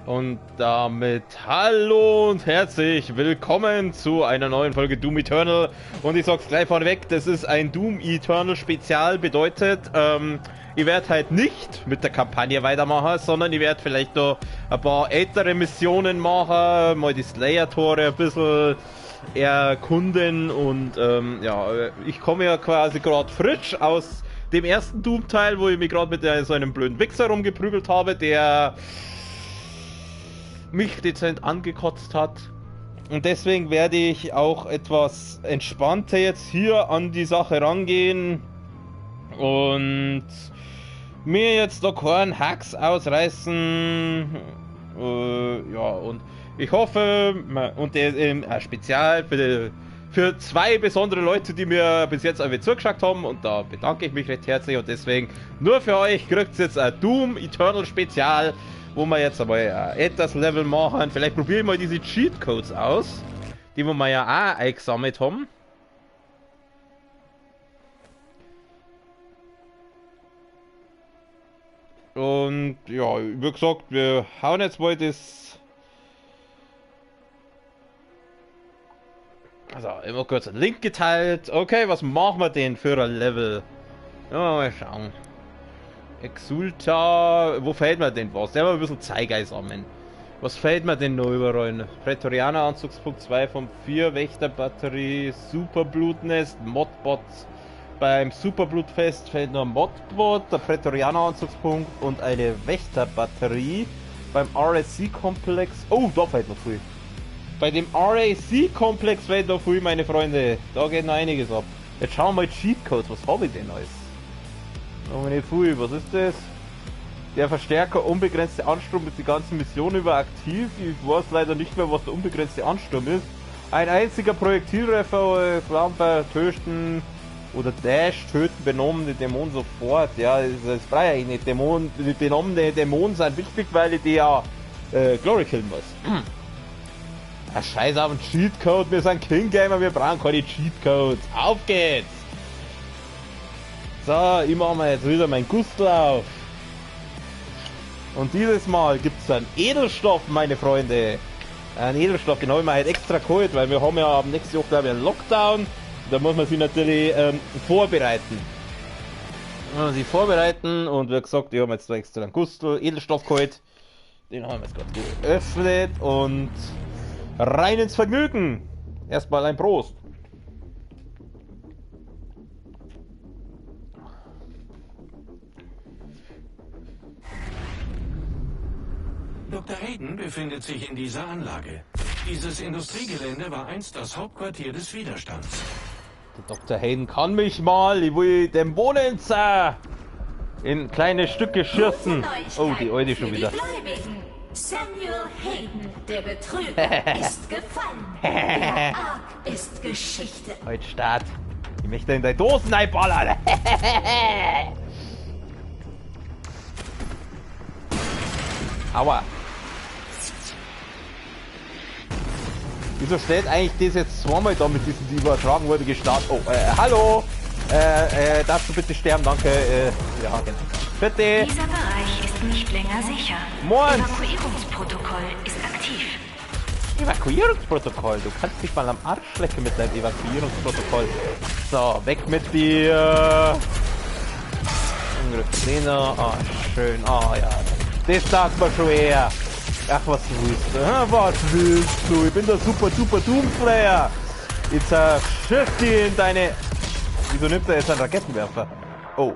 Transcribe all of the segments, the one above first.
Und damit hallo und herzlich willkommen zu einer neuen Folge Doom Eternal. Und ich sag's gleich vorneweg, das ist ein Doom Eternal Spezial, bedeutet, ich werde halt nicht mit der Kampagne weitermachen, sondern ich werde vielleicht noch ein paar ältere Missionen machen, mal die Slayer-Tore ein bisschen erkunden und ja, ich komme ja quasi gerade frisch aus dem ersten Doom-Teil, wo ich mich gerade mit so einem blöden Wichser rumgeprügelt habe, der mich dezent angekotzt hat. Und deswegen werde ich auch etwas entspannter jetzt hier an die Sache rangehen und mir jetzt da keinen Hacks ausreißen. Ja, und ich hoffe, und speziell für zwei besondere Leute, die mir bis jetzt irgendwie zugeschaut haben, und da bedanke ich mich recht herzlich, und deswegen nur für euch kriegt es jetzt ein Doom Eternal Spezial, wo wir jetzt einmal etwas Level machen. Vielleicht probiere ich mal diese Cheatcodes aus, die wir ja auch eingesammelt haben. Und ja, wie gesagt, wir hauen jetzt mal das. Also, immer kurz einen Link geteilt. Okay, was machen wir denn für ein Level? Ja, mal schauen. Exulta, wo fällt mir denn was? Der war ein bisschen Zeigeis sammeln. Was fällt mir denn noch überall? Prätorianer Anzugspunkt 2 von 4, Wächterbatterie, Superblutnest, Modbots. Beim Superblutfest fällt nur ein Modbot, der Prätorianer Anzugspunkt und eine Wächterbatterie. Beim RAC-Komplex, oh, da fällt noch viel. Bei dem RAC-Komplex fällt noch viel, meine Freunde. Da geht noch einiges ab. Jetzt schauen wir mal Cheatcodes, was habe ich denn alles? Aber nicht viel, was ist das? Der Verstärker unbegrenzte Ansturm ist die ganze Mission über aktiv. Ich weiß leider nicht mehr, was der unbegrenzte Ansturm ist. Ein einziger Projektiltreffer, Flammenfeuer töten oder Dash töten benommene Dämonen sofort. Ja, das brauche ich nicht. Die benommene Dämonen sind wichtig, weil ich die ja Glory killen muss. Ein Scheiß auf den Cheatcode, wir sind King Gamer, wir brauchen keine Cheatcodes. Auf geht's! So, ich mache mir jetzt wieder mein Gustl auf. Und dieses Mal gibt es einen Edelstoff, meine Freunde. Ein Edelstoff, genau, ich halt extra geholt, weil wir haben ja am nächsten Jahr, glaube ich, einen Lockdown. Da muss man sich natürlich vorbereiten. Da muss man sich vorbereiten und wie gesagt, ich habe jetzt da extra einen Gustl, Edelstoff geholt. Den haben wir jetzt gerade geöffnet und rein ins Vergnügen. Erstmal ein Prost. Dr. Hayden befindet sich in dieser Anlage. Dieses Industriegelände war einst das Hauptquartier des Widerstands. Der Dr. Hayden kann mich mal, ich will dem Wohnen in kleine Stücke schürzen. Oh, die Alte schon wieder. Samuel Hayden, der Betrüger, ist gefallen. Der Ark ist Geschichte. Heute Start. Ich möchte in deine Dosen einballern. Aua. Wieso steht eigentlich das jetzt zweimal da mit diesen, die übertragen wurde, gestartet? Oh, hallo! Darfst du bitte sterben? Danke. Ja, genau. Bitte! Dieser Bereich ist nicht länger sicher. Moin. Evakuierungsprotokoll ist aktiv. Evakuierungsprotokoll? Du kannst dich mal am Arsch lecken mit deinem Evakuierungsprotokoll. So, weg mit dir! Angriffstrainer. Ah, schön. Ah, ja. Das sagt man schon eher. Ach, was willst du? Was willst du? Ich bin der super Doomslayer. Jetzt schiff die in deine... Wieso nimmt er jetzt einen Raketenwerfer? Oh.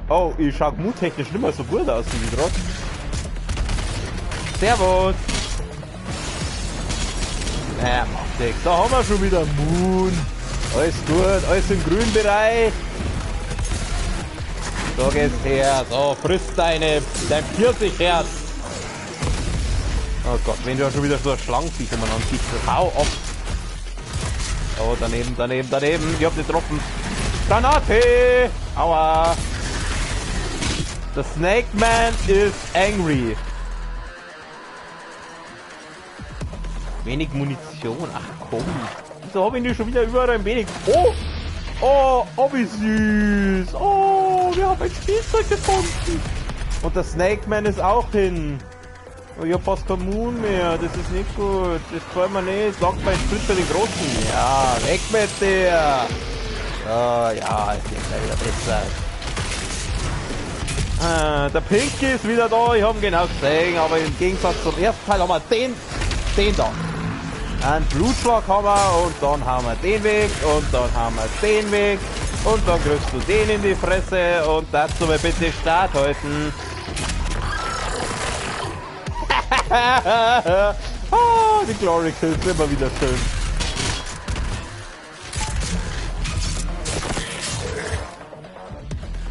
Oh, ich schau muttechnisch nicht mehr so gut aus wie gerade. Servus. Macht nichts. Da haben wir schon wieder Moon. Alles gut, alles im grünen Bereich. So geht's her. So, frisst dein Pfirsichherz. Oh Gott, wenn du ja schon wieder so ein Schlangenviech umeinander siehst, hau ab. Oh, daneben. Ich hab nicht getroffen. Granate! Aua! The Snake Man is angry. Wenig Munition, ach komm. Wieso hab ich denn schon wieder überall ein wenig... Oh, wie süß. Oh, wir haben ein Spielzeug gefunden. Und der Snake Man ist auch hin. Oh, ich hab fast keinen Moon mehr, das ist nicht gut. Das gefällt mir nicht. Sag mal, Sprit für den Großen. Ja, weg mit dir. Oh, ja, es geht gleich wieder besser. Der Pinky ist wieder da, ich habe ihn genau gesehen, aber im Gegensatz zum ersten Teil haben wir den da. Einen Blutschlag haben wir und dann haben wir den weg und dann haben wir den weg und dann kriegst du den in die Fresse und dazu mal bitte Start halten. Oh, die Glory Kills sind immer wieder schön.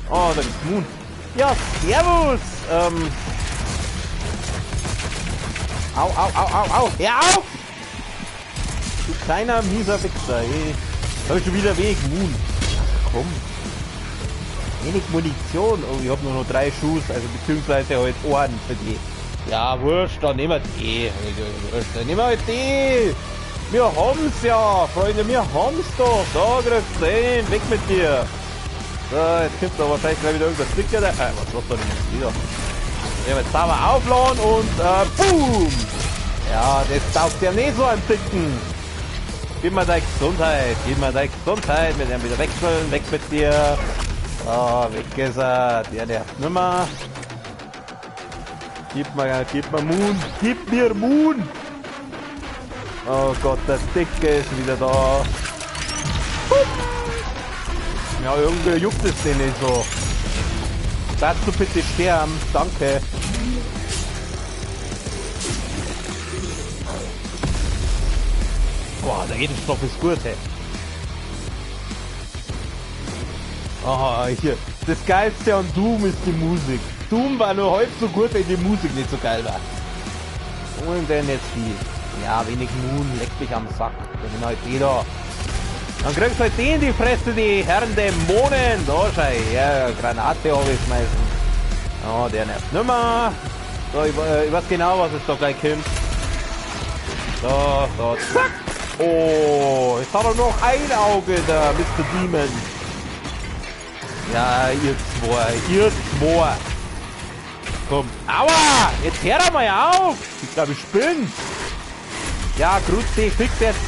Oh, da gibt's Moon. Ja, servus! Au, au, au, au, au! Hör auf! Du kleiner, mieser Wichser, ey. Hab ich schon wieder wenig Moon. Ach, komm. Wenig Munition. Oh, ich hab nur noch 3 Schuss, also beziehungsweise halt Ohren für die. Ja, wurscht, dann nehmen wir die. Wurscht, dann nehmen wir halt die. Wir haben's ja, Freunde, wir haben's doch. Da kriegst du den, weg mit dir. So, jetzt kommt da wahrscheinlich gleich wieder irgendwas Sticker da. Was macht da denn jetzt wieder? Ja, jetzt haben wir aufladen und boom! Ja, das taugt ja nicht so ein Ticken. Gib mir deine Gesundheit, gib mir deine Gesundheit. Wir werden wieder wechseln, weg mit dir. So, weg ist er. Der nervt nimmer. Gib mir Moon, gib mir Moon! Oh Gott, der Dicke ist wieder da. Ja, irgendwie juckt es den nicht so. Darfst du bitte sterben? Danke. Boah, der Edelstoff ist gut, hey. Aha, hier. Das Geilste an Doom ist die Musik. Doom war nur halb so gut, wenn die Musik nicht so geil war. Und denn jetzt viel. Ja, wenig Moon, leckt mich am Sack. Dann sind halt die da. Dann kriegst du halt die in die Fresse, die Herren Dämonen. Da schei, ja, Granate schmeißen. Oh, der nervt nimmer. So, ich weiß genau, was es da gleich kommt. So, so, zack. Oh, jetzt hat er noch ein Auge, der Mr. Demon. Ja, ihr zwei. Komm. Aua! Jetzt hör doch mal auf! Ich glaube, ich spinne. Ja, Grüezi, fix jetzt.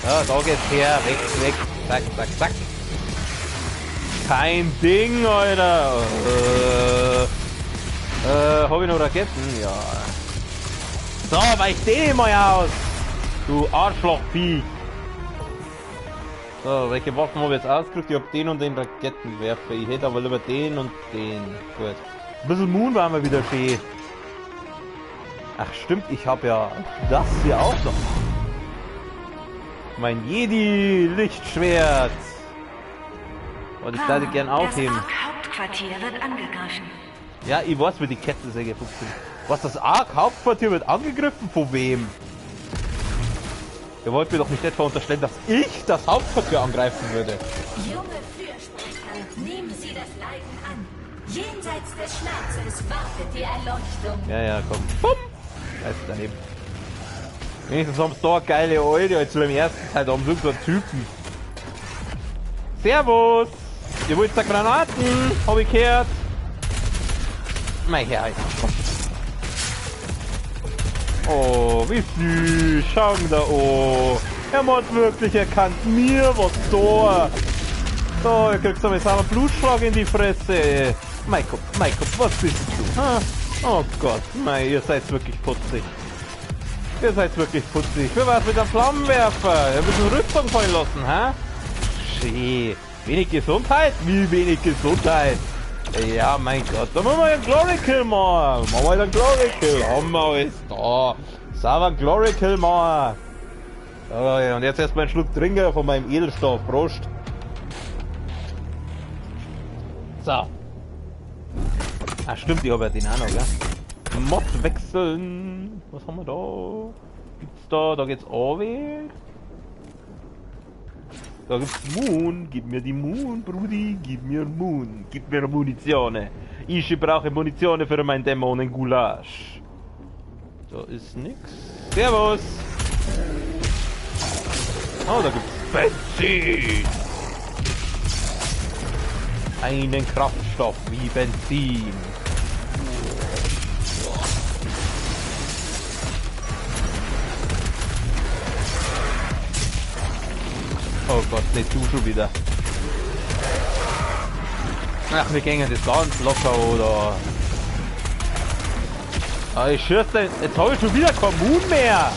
Ja, da geht's her. Weg, weg. Zack, zack, zack. Kein Ding, Alter. Hab ich noch Raketen? Ja. So, weich den mal aus. Du Arschlochvieh. So, welche Waffen habe ich jetzt ausgerückt? Ich habe den und den Raketenwerfer. Ich hätte aber lieber den und den. Gut. Ein bisschen Moon waren wir wieder schön. Ach stimmt, ich habe ja das hier auch noch. Mein Jedi-Lichtschwert. Und ich würde gern aufheben. Das Ark-Hauptquartier wird angegriffen. Ja, ich weiß, wie die Kettensäge funktioniert. Was, das Ark-Hauptquartier wird angegriffen? Von wem? Ihr wollt mir doch nicht etwa unterstellen, dass ich das Hauptquartier angreifen würde. Junge Fürsprecher, nehmen Sie das Leiden an. Jenseits des Schmerzes wartet die Erleuchtung. Ja, ja, komm. Bumm! Da ist daneben. Wenigstens haben sie da geile Alte, als beim ersten Teil, da haben sie so einen Typen. Servus! Ihr wollt da Granaten? Hab ich gehört. Mein Herr, komm. Oh, wie süß. Schau mal da, oh. Er hat wirklich erkannt mir was da. So, ihr kriegt jetzt einen Blutschlag in die Fresse. Mein Gott, was bist du? Ha? Oh Gott, mei, ihr seid wirklich putzig. Ihr seid wirklich putzig. Wer war's mit einem Flammenwerfer? Ihr müsst eine Rüstung fallen lassen, ha? Schee. Wenig Gesundheit? Wie wenig Gesundheit? Ja, mein Gott, da müssen wir einen Glory Kill machen. Machen wir einen Glory Kill. Haben wir alles da. Sauber Glory Kill machen. Oh, ja, und jetzt erstmal einen Schluck trinken von meinem Edelstoff. Prost. So. Ah, stimmt, ich habe ja den auch noch, gell? Mod wechseln. Was haben wir da? Gibt's da geht's runter. Da gibt's Moon. Gib mir die Moon, Brudi. Gib mir Moon. Gib mir Munition. Ich brauche Munition für mein Dämonen-Gulasch. Da ist nix. Servus. Oh, da gibt's Benzin. Einen Kraftstoff wie Benzin. nicht du schon wieder. Ach, wir gehen das ganz locker, oder? Ah, ich schür's denn. Jetzt habe ich schon wieder keinen Mut mehr.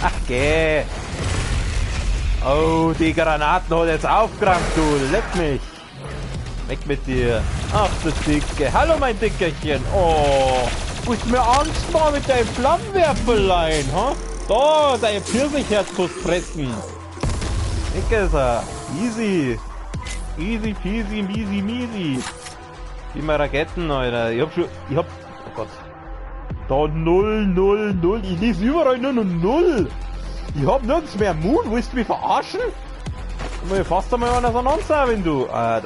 Ach, geh. Oh, die Granaten hat jetzt aufgerammt, du. Leck mich. Weg mit dir. Ach, das Dicke. Hallo, mein Dickerchen. Oh. Musst mir Angst machen mit deinem Flammenwerferlein, ha? Da, dein Pfirsichherz fressen. Weg ist er. Easy. Easy peasy, measy, measy. Wie mal Raketen, Alter. Ich hab, oh Gott. Da 0, 0, 0. Ich lese überall nur noch 0. Ich hab nirgends mehr Mut. Willst du mich verarschen? Muss ich fast einmal einen auseinander, wenn du. Da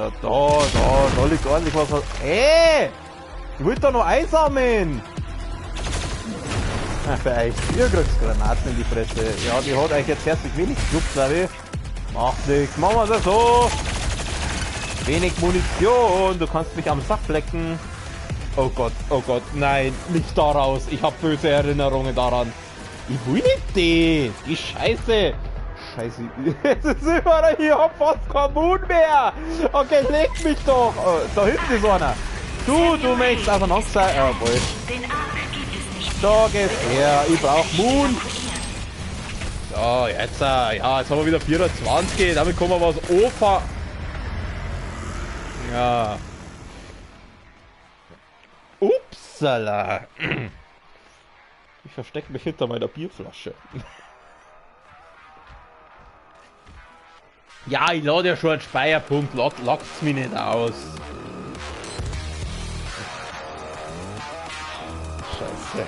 liegt ordentlich was. Ey! Ich will da noch einsammeln. Ach, für euch. Ihr kriegt Granaten in die Fresse. Ja, die hat euch jetzt herzlich wenig geschluckt, glaube ich. Macht nichts. Machen wir es so. Wenig Munition. Du kannst mich am Sack lecken. Oh Gott, nein. Nicht daraus. Ich habe böse Erinnerungen daran. Ich will nicht die Scheiße. Scheiße. Jetzt ist überall hier. Ich hab fast keinen Mut mehr. Okay, leg mich doch. Oh, da hinten ist einer. Du möchtest auseinander sein. Jawohl. So geht's her. Ich brauch Mut. So, jetzt, ja, jetzt haben wir wieder 24. Damit kommen wir was Opa. Ja. Upsala. Ich verstecke mich hinter meiner Bierflasche. Ja, ich lade ja schon einen Speierpunkt. Lockt's mich nicht aus. Scheiße.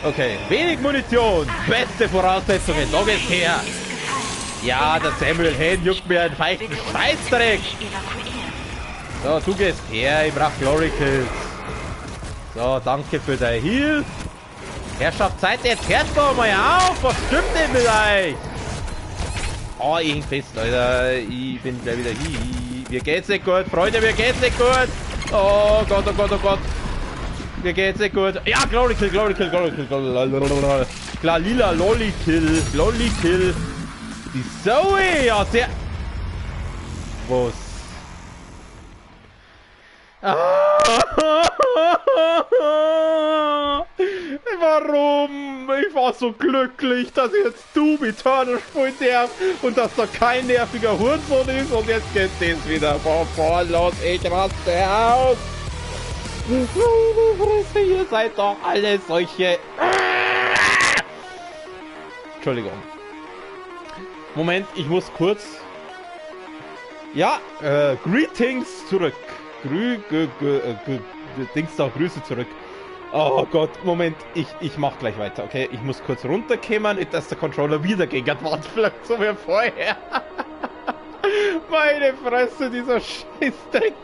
Okay, wenig Munition, beste Voraussetzungen, da geht's her. Ja, der Samuel Hen juckt mir einen feichten Scheißdreck. So, du gehst her, ich brauch Glory Kills. So, danke für dein Heal. Herrschaft, seid jetzt, hört doch mal auf, was stimmt denn mit euch? Oh, ich häng fest, Alter, ich bin gleich wieder hier. Mir geht's nicht gut, Freunde, mir geht's nicht gut. Oh Gott, oh Gott, oh Gott. Mir geht's nicht gut. Ja, Glory Kill, Glory Kill, Glory Kill, klar, lila, Lolly Kill, Lolly Kill. Die Zoe, ja, sehr... Was? Warum? Ich war so glücklich, dass jetzt du mit Turner spielen darf und dass da kein nerviger Hurensohn ist und jetzt geht das wieder von vorn los. Ich raste aus. Meine Fresse, ihr seid doch alle solche... Entschuldigung. Moment, ich muss kurz... Ja, Greetings zurück. Dings da, Grüße zurück. Oh Gott, Moment, ich mach gleich weiter, okay? Ich muss kurz runterkommen, nicht dass der Controller wieder gegen die Wand fliegt, so wie vorher. Meine Fresse, dieser Scheißdreck.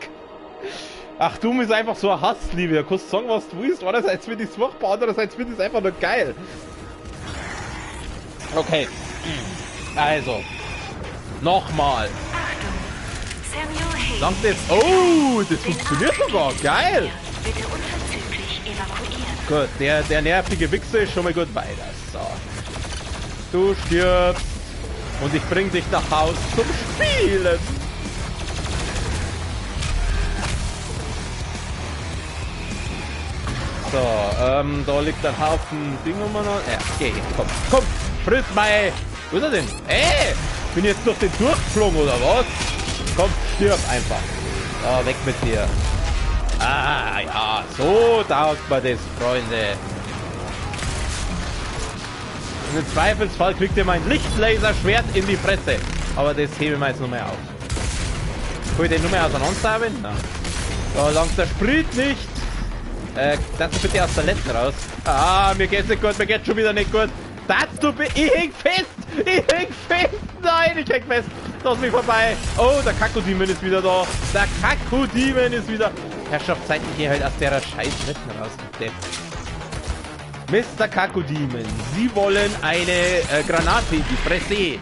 Ach, du bist einfach so eine Hassliebe. Du kannst sagen, was du willst. Einerseits finde ich es furchtbar, andererseits finde ich es einfach nur geil. Okay. Also. Nochmal. Dank das. Oh, das funktioniert sogar. Geil. Bitte unverzüglich evakuieren. Gut, der nervige Wichser ist schon mal gut weiter. So. Du stirbst. Und ich bring dich nach Haus zum Spielen. So, da liegt ein Haufen Ding um. Ja, geh, komm, friss mal. Wo ist er denn? Ey, bin jetzt durch den durchgeflogen oder was? Komm, stirb einfach. So, weg mit dir. Ah, ja, so taugt man das, Freunde. Und im Zweifelsfall kriegt ihr mein Lichtlaserschwert in die Fresse. Aber das hebe ich mir jetzt noch mehr auf. Kann ich den nur mehr auseinanderhaben? Nein. So, langt der Sprit nicht. Darfst du bitte aus der letzten raus? Ah, mir geht's nicht gut, mir geht's schon wieder nicht gut. Darfst du bitte... Ich häng fest! Ich häng fest! Nein, ich häng fest! Lass mich vorbei! Oh, der Kakudemon ist wieder da! Der Kakudemon ist wieder... Herrschaft, zeig mich hier halt aus der scheiß Wetten raus, bitte. Mr. Kakudemon, Sie wollen eine Granate in die Fresse!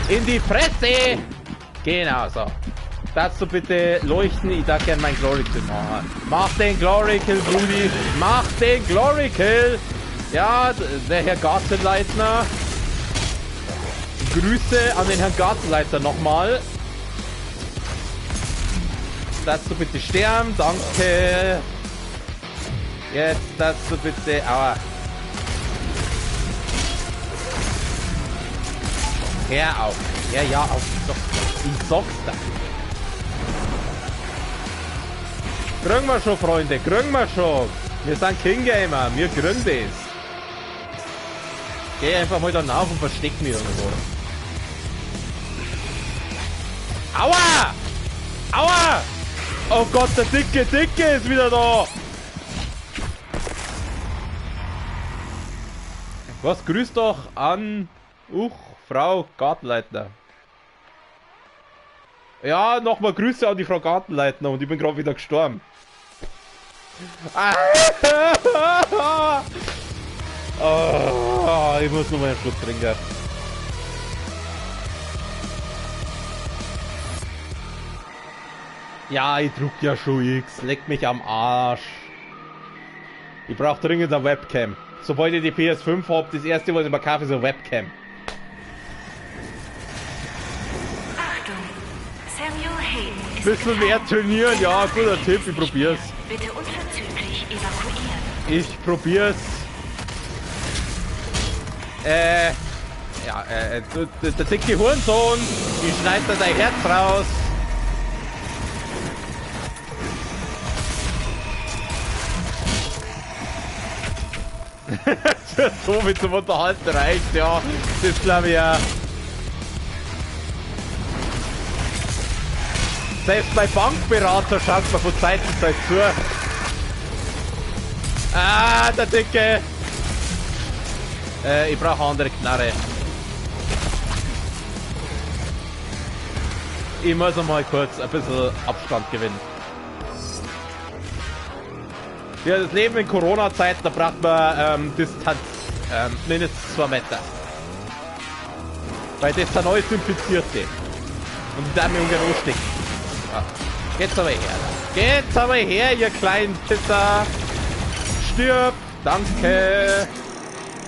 In die Fresse! Genau so. Darfst du bitte leuchten? Ich darf gerne mein Glory Kill machen. Mach den Glory Kill, Brudi. Mach den Glory Kill. Ja, der Herr Gartenleitner. Grüße an den Herrn Gartenleiter nochmal. Darfst du bitte sterben? Danke. Jetzt darfst du bitte... Aua. Hör auf. Ja, auf. Ich sag's da. Kriegen wir schon, Freunde. Kriegen wir schon. Wir sind King Gamer. Wir kriegen das. Geh einfach mal danach und versteck mich irgendwo. Aua! Aua! Oh Gott, der Dicke ist wieder da! Was, grüß doch an... Frau Gartenleitner. Ja, nochmal Grüße an die Frau Gartenleitner und ich bin gerade wieder gestorben. Oh, ich muss nochmal einen Schluck trinken. Ja, ich druck ja schon X. Leck mich am Arsch. Ich brauche dringend eine Webcam. Sobald ich die PS5 habe, das erste, was ich mir kaufe, ist eine Webcam. Bisschen mehr trainieren, ja, guter Tipp, ich probier's. Bitte unverzüglich evakuieren. Ich probier's. Der dicke Hurensohn, ich schneid da dein Herz raus. So mit zum Unterhalten reicht, ja. Das glaube ich ja. Selbst bei Bankberater schaut man von Zeit zu Zeit zu. Ah, der Dicke. Ich brauche andere Knarre. Ich muss mal kurz ein bisschen Abstand gewinnen. Ja, das Leben in Corona-Zeiten, da braucht man Distanz. Mindestens 2 Meter. Weil das sind alles Infizierte. Und die darf mich ungern anstecken. Ja. Geht's aber her. Geht's aber her, ihr kleinen Pisser. Stirb. Danke.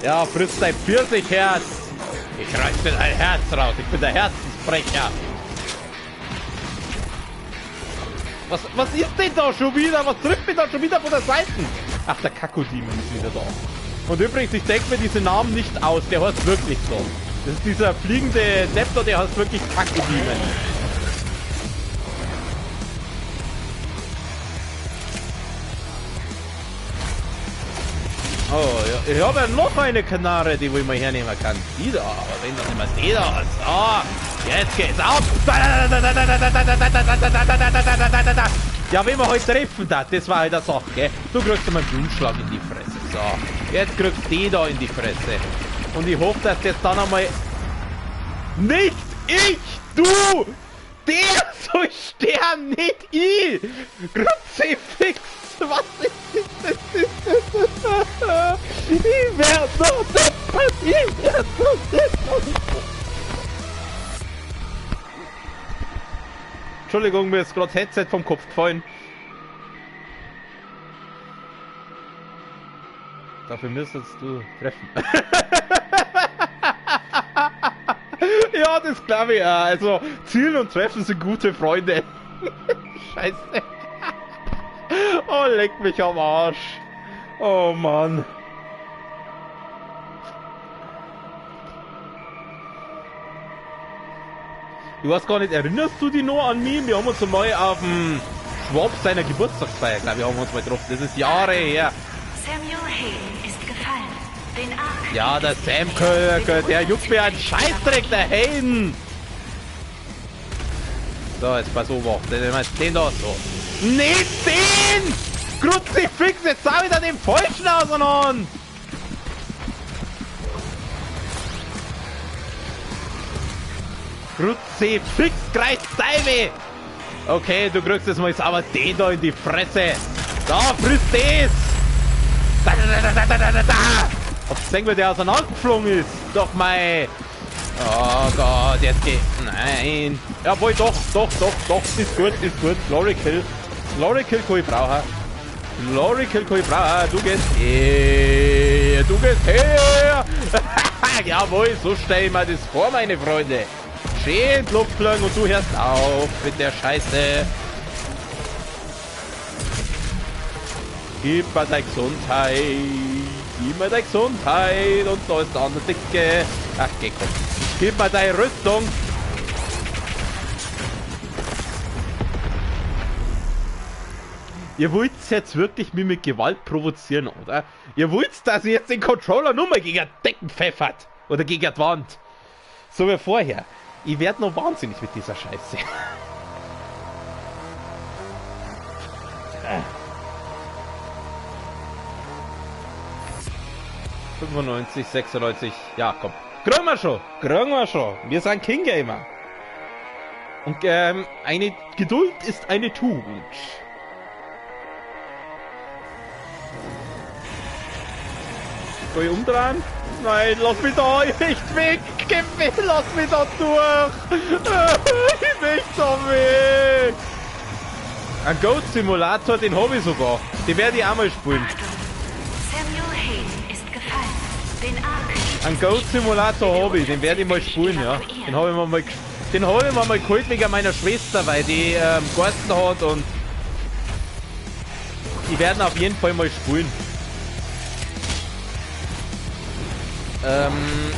Ja, frisst dein Pfirsichherz. Ich reiß dir dein Herz raus. Ich bin der Herzensbrecher. Was ist denn da schon wieder? Was drückt mich da schon wieder von der Seite? Ach, der Kakodemon ist wieder da. Und übrigens, ich denke mir diese Namen nicht aus. Der heißt wirklich so. Das ist dieser fliegende Zepter, der heißt wirklich Kakodemon. Oh, ja. Ich habe ja noch eine Kanare, die ich mal hernehmen kann. Die da, aber wenn das immer die da ist. Oh, jetzt geht's ab. Ja, wenn wir heute treffen, das war halt eine Sache, gell? Du kriegst immer einen Blumenschlag in die Fresse. So, jetzt kriegst du die da in die Fresse. Und ich hoffe, dass das dann einmal... Nicht ich, du! Der soll sterben, nicht ich! Kruzifix! Was ist das? Ich werde noch deppert! Ich werde noch deppert! Entschuldigung, mir ist gerade das Headset vom Kopf gefallen. Dafür müsstest du treffen. Ja, das glaube ich auch. Also, Ziel und Treffen sind gute Freunde. Scheiße. Oh, leck mich am Arsch. Oh, Mann. Ich weiß gar nicht, erinnerst du dich noch an mich? Wir haben uns mal auf dem Schwab seiner Geburtstagsfeier, glaube ich, haben wir uns mal getroffen. Das ist Jahre her. Samuel Hayden ist gefallen. Den Ark. Ja, der Sam, der juckt mir einen Scheißdreck, der Hayden. So, jetzt pass auf, den da so. Nicht den! Kruzifix, jetzt sah wieder den falschen auseinander! Kruzifix, Kreis, Salve! Okay, du kriegst jetzt mal sauber den da in die Fresse! Da, frisst das! Da! Hab's gesehen, wie der auseinandergeflogen ist? Doch, mei! Oh Gott, jetzt geht. Nein. Jawohl, doch. Ist gut. Glory Kill kann ich brauchen. Glory Kill kann ich brauchen. Du gehst her. Jawohl, so stell ich mir das vor, meine Freunde. Schön in die Luft fliegen und du hörst auf mit der Scheiße. Gib mir deine Gesundheit. Und da ist der andere Dicke. Ach, geh, komm. Gib mir deine Rüstung. Ihr wollt jetzt wirklich mich mit Gewalt provozieren, oder? Ihr wollt, dass ich jetzt den Controller nur mal gegen die Decken pfeffert. Oder gegen die Wand. So wie vorher. Ich werde noch wahnsinnig mit dieser Scheiße. 95, 96, ja komm. Kriegen wir schon. Wir sind King Gamer. Und eine Geduld ist eine Tugend. Soll ich umdrehen? Nein, lass mich da, ich möchte weg. Lass mich da durch. Ich möchte da weg. Ein Goat Simulator, den habe ich sogar. Den werde ich auch mal spielen. Ein Goat Simulator habe ich, den werde ich mal spielen, ja. Den habe ich mir mal geholt wegen meiner Schwester, weil die Garten hat und die werden auf jeden Fall mal spielen.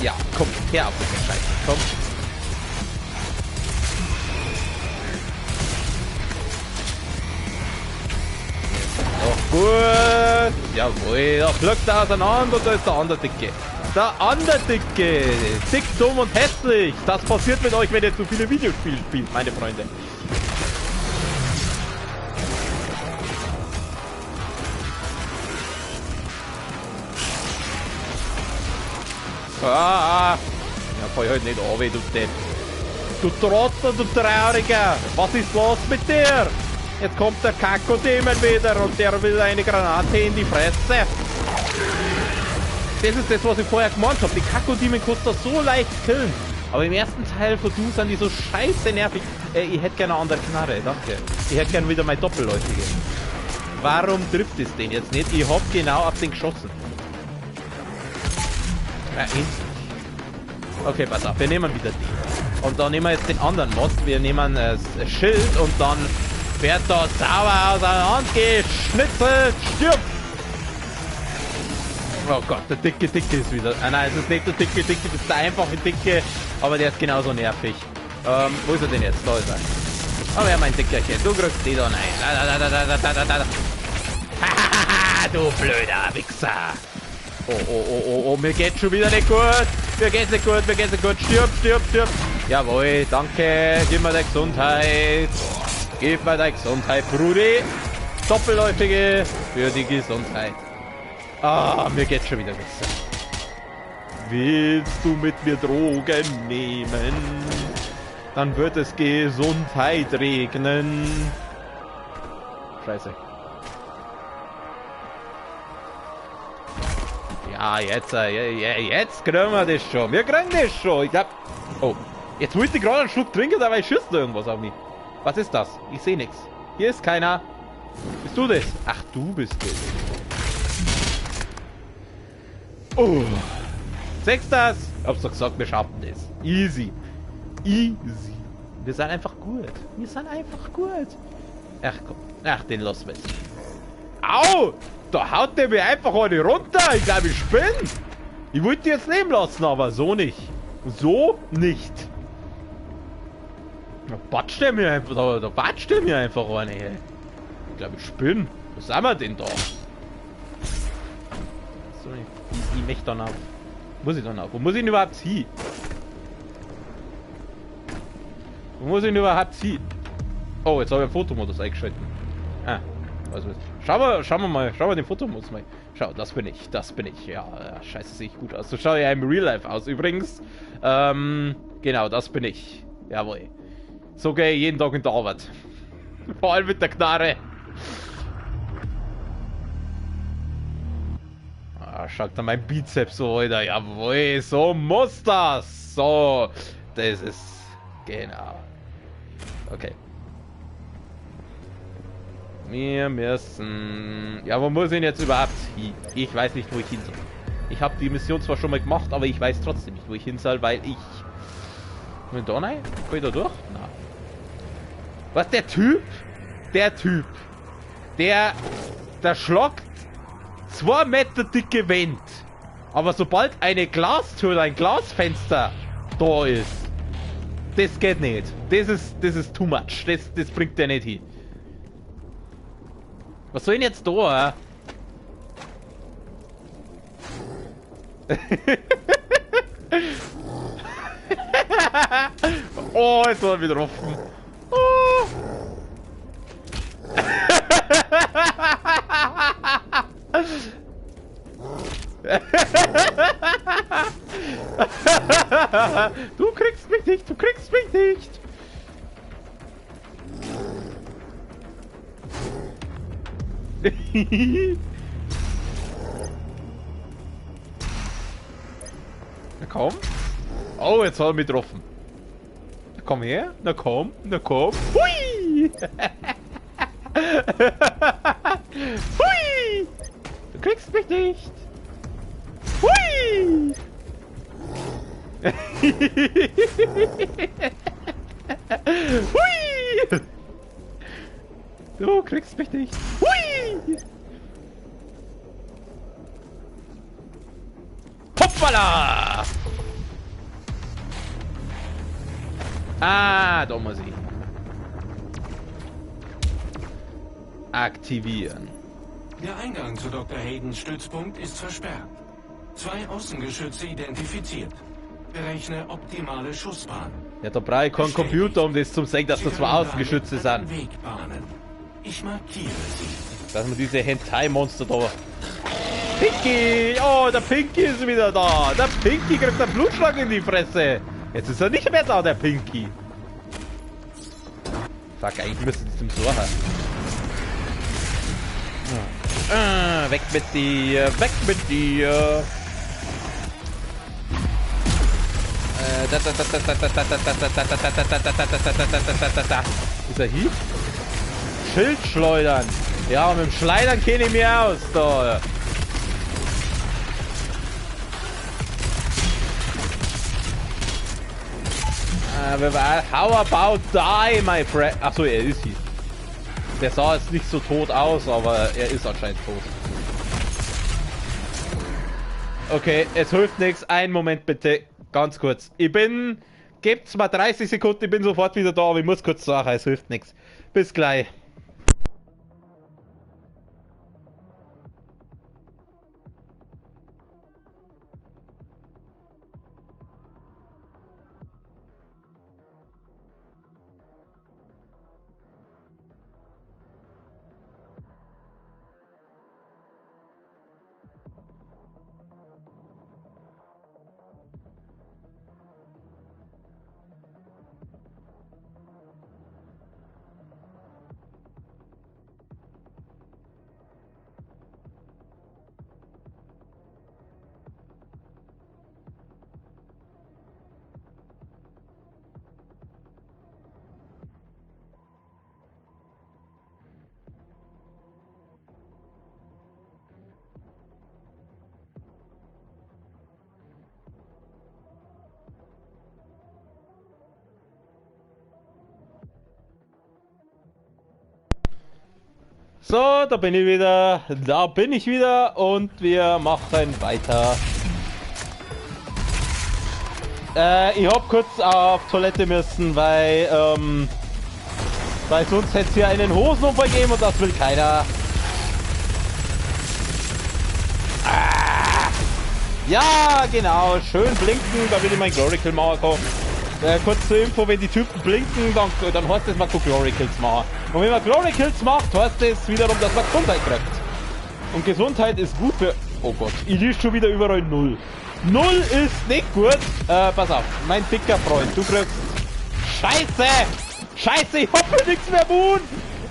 Ja, komm, her auf mit der Scheiße, komm. Doch gut. Jawohl, da fliegt er auseinander und da ist der andere Dicke. Der andere Dicke. Dick, dumm und hässlich. Das passiert mit euch, wenn ihr zu viele Videospiele spielt, meine Freunde. Ja, fall halt nicht an, du Depp. Du Trottel, du Trauriger. Was ist los mit dir? Jetzt kommt der Kakko-Dämon wieder und der will eine Granate in die Fresse. Das ist das, was ich vorher gemeint habe. Die Kakko-Dämon kannst du so leicht killen. Aber im ersten Teil von Du sind die so scheiße nervig. Ich hätte gerne eine andere Knarre, danke. Ich hätte gerne wieder meine Doppelläufige. Warum trifft es den jetzt nicht? Ich hab genau auf den geschossen. Ja, okay, pass auf, wir nehmen wieder den. Und dann nehmen wir jetzt den anderen Mod. Wir nehmen das Schild und dann wird da sauber auseinandergeschnitzelt. Stirb! Oh Gott, der dicke ist wieder. Ah nein, es ist nicht der dicke, das ist der einfache Dicke, aber der ist genauso nervig. Wo ist er denn jetzt? Da ist er. Aber ja, mein Dickerchen, du kriegst die da rein. Du blöder Wichser. Oh, mir geht's schon wieder nicht gut. Mir geht's nicht gut. Stirb. Jawohl, danke. Gib mir deine Gesundheit. Brudi. Doppelläufige für die Gesundheit. Ah, mir geht's schon wieder besser. Willst du mit mir Drogen nehmen? Dann wird es Gesundheit regnen. Scheiße. Ja, jetzt kriegen wir das schon. Wir kriegen das schon. Ich glaub... Oh, jetzt wollte ich gerade einen Schluck trinken, dabei schießt irgendwas auf mich. Was ist das? Ich sehe nichts. Hier ist keiner. Bist du das? Ach, du bist das. Oh. Sechs das? Ich hab's doch gesagt, wir schaffen das. Easy. Wir sind einfach gut. Ach komm. Ach, den lassen wir jetzt. Au! Da haut der mir einfach eine runter. Ich glaube, ich spinne. Ich wollte die jetzt leben lassen, aber so nicht. So nicht. Da batscht der mir einfach eine. Ich glaube, ich spinne. Wo sind wir denn da? So, ich möchte dann auf. Muss ich dann auf? Wo muss ich denn überhaupt hin? Oh, jetzt habe ich einen Fotomodus eingeschaltet. Ah, also schauen wir mal den Fotomodus mal. Schau, das bin ich. Ja, scheiße, sehe ich gut aus. So schaue ich ja im Real Life aus übrigens. Genau, das bin ich. Jawohl. So gehe ich jeden Tag in der Arbeit. Vor allem mit der Knarre. Ah, schaut da mein Bizeps so, Alter. Jawohl, so muss das. So, das ist... Genau. Okay. Wir müssen... Ja, wo muss ich denn jetzt überhaupt hin? Ich weiß nicht, wo ich hin soll. Ich habe die Mission zwar schon mal gemacht, aber ich weiß trotzdem nicht, wo ich hin soll, weil ich... Will da rein? Kann ich da durch? Nein. Was, der Typ? Der Typ. Der schlagt 2 Meter dicke Wand. Aber sobald eine Glastür, ein Glasfenster da ist, das geht nicht. Das ist too much. Das bringt der nicht hin. Was soll ich denn jetzt da? Oh, jetzt war er wieder offen. Oh. Du kriegst mich nicht, du kriegst mich nicht. Na komm. Oh, jetzt hat er mich getroffen. Na komm her, na komm, na komm. Hui! Hui! Du kriegst mich nicht. Hui! Hui! Du kriegst mich nicht. Hui! Hoppala! Ah, da muss ich. Aktivieren. Der Eingang zu Dr. Haydens Stützpunkt ist versperrt. 2 Außengeschütze identifiziert. Berechne optimale Schussbahn. Ja, da brauche ich keinen Computer, um das zu sagen, dass da 2 Außengeschütze sind. Wegbahnen. Ich markiere sie. Dass man diese Hentai-Monster da... Pinky! Oh, der Pinky ist wieder da! Der Pinky kriegt einen Blutschlag in die Fresse! Jetzt ist er nicht mehr da, der Pinky! Fuck, eigentlich müsste das zum Sorgen. Weg mit dir! Weg mit dir! Ist er hier? Schild schleudern! Ja, mit dem Schleudern kenne ich mich aus, da! How about die, my friend? Achso, er ist hier. Der sah jetzt nicht so tot aus, aber er ist anscheinend tot. Okay, es hilft nichts. Einen Moment bitte. Ganz kurz. Gebt's mal 30 Sekunden, ich bin sofort wieder da, aber ich muss kurz sagen, es hilft nichts. Bis gleich. So, da bin ich wieder und wir machen weiter. Ich hab kurz auf Toilette müssen, weil sonst hätte es hier einen Hosenunfall gegeben und das will keiner. Ja, genau, schön blinken, da will ich mein Glory Kill machen kommen. Kurz zur Info, wenn die Typen blinken, dann heißt das, man kann Glory Kills machen. Und wenn man Glory Kills macht, heißt das wiederum, dass man Gesundheit kriegt. Und Gesundheit ist gut für... Oh Gott, ich liest schon wieder überall 0. 0 ist nicht gut. Pass auf, mein dicker Freund, du kriegst... Scheiße! Scheiße, ich hab mir nichts mehr Mund!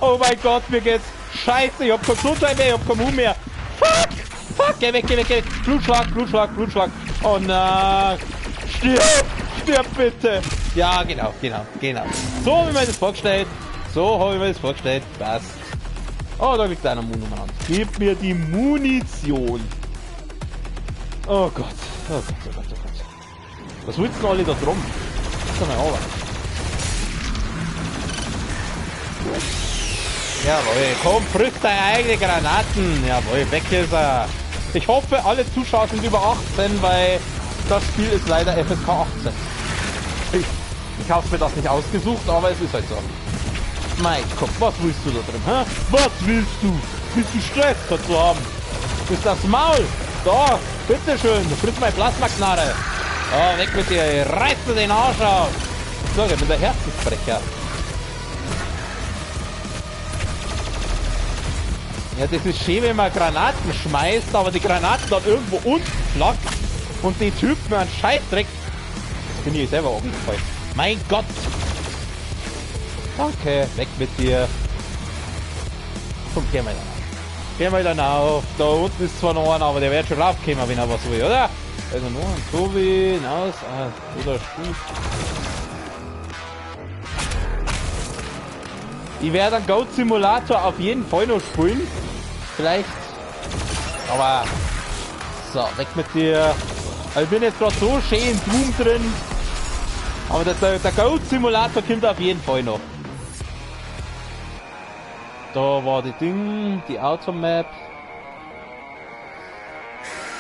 Oh mein Gott, mir geht's... Scheiße, ich hab keine Gesundheit mehr, ich hab keinen Mund mehr. Fuck! Fuck, geh weg, geh weg, geh weg. Blutschlag, Blutschlag, Blutschlag. Oh nein. Stirb, stirb bitte. Ja, genau, genau, genau. So habe ich mir das vorgestellt. So habe ich mir das vorgestellt. Passt. Oh, da liegt einer Munition an. Gib mir die Munition. Oh Gott. Oh Gott, oh Gott, oh Gott. Was willst du denn alle da drum? Lass mal runter. Jawohl, komm, friss deine eigenen Granaten. Jawohl, weg ist er. Ich hoffe, alle Zuschauer sind über 18, weil das Spiel ist leider FSK 18. Ich habe mir das nicht ausgesucht, aber es ist halt so. Mein Gott, was willst du da drin? Hä? Was willst du? Willst du Stress dazu haben? Ist das Maul? Da, bitteschön, du frisst meine Plasmaknarre. Oh, weg mit dir, reiß dir den Arsch auf. So, ich bin der Herzensbrecher. Ja, das ist schön, wenn man Granaten schmeißt, aber die Granaten dann irgendwo unten flackt und die Typen einen Scheißdreck. Das bin ich selber aufgefallen. Mein Gott! Danke, weg mit dir. Komm, geh mal dann auf. Geh mal dann auf. Da unten ist zwar noch einer, aber der wird schon raufkommen, wenn er was will, oder? Also noch ein Tobi, hinaus, oder Schuh. Ich werde einen Goat Simulator auf jeden Fall noch spielen. Vielleicht. Aber. So, weg mit dir. Also ich bin jetzt gerade so schön in Doom drin. Aber der Goat Simulator kommt auf jeden Fall noch. Da war die Ding, die Automap.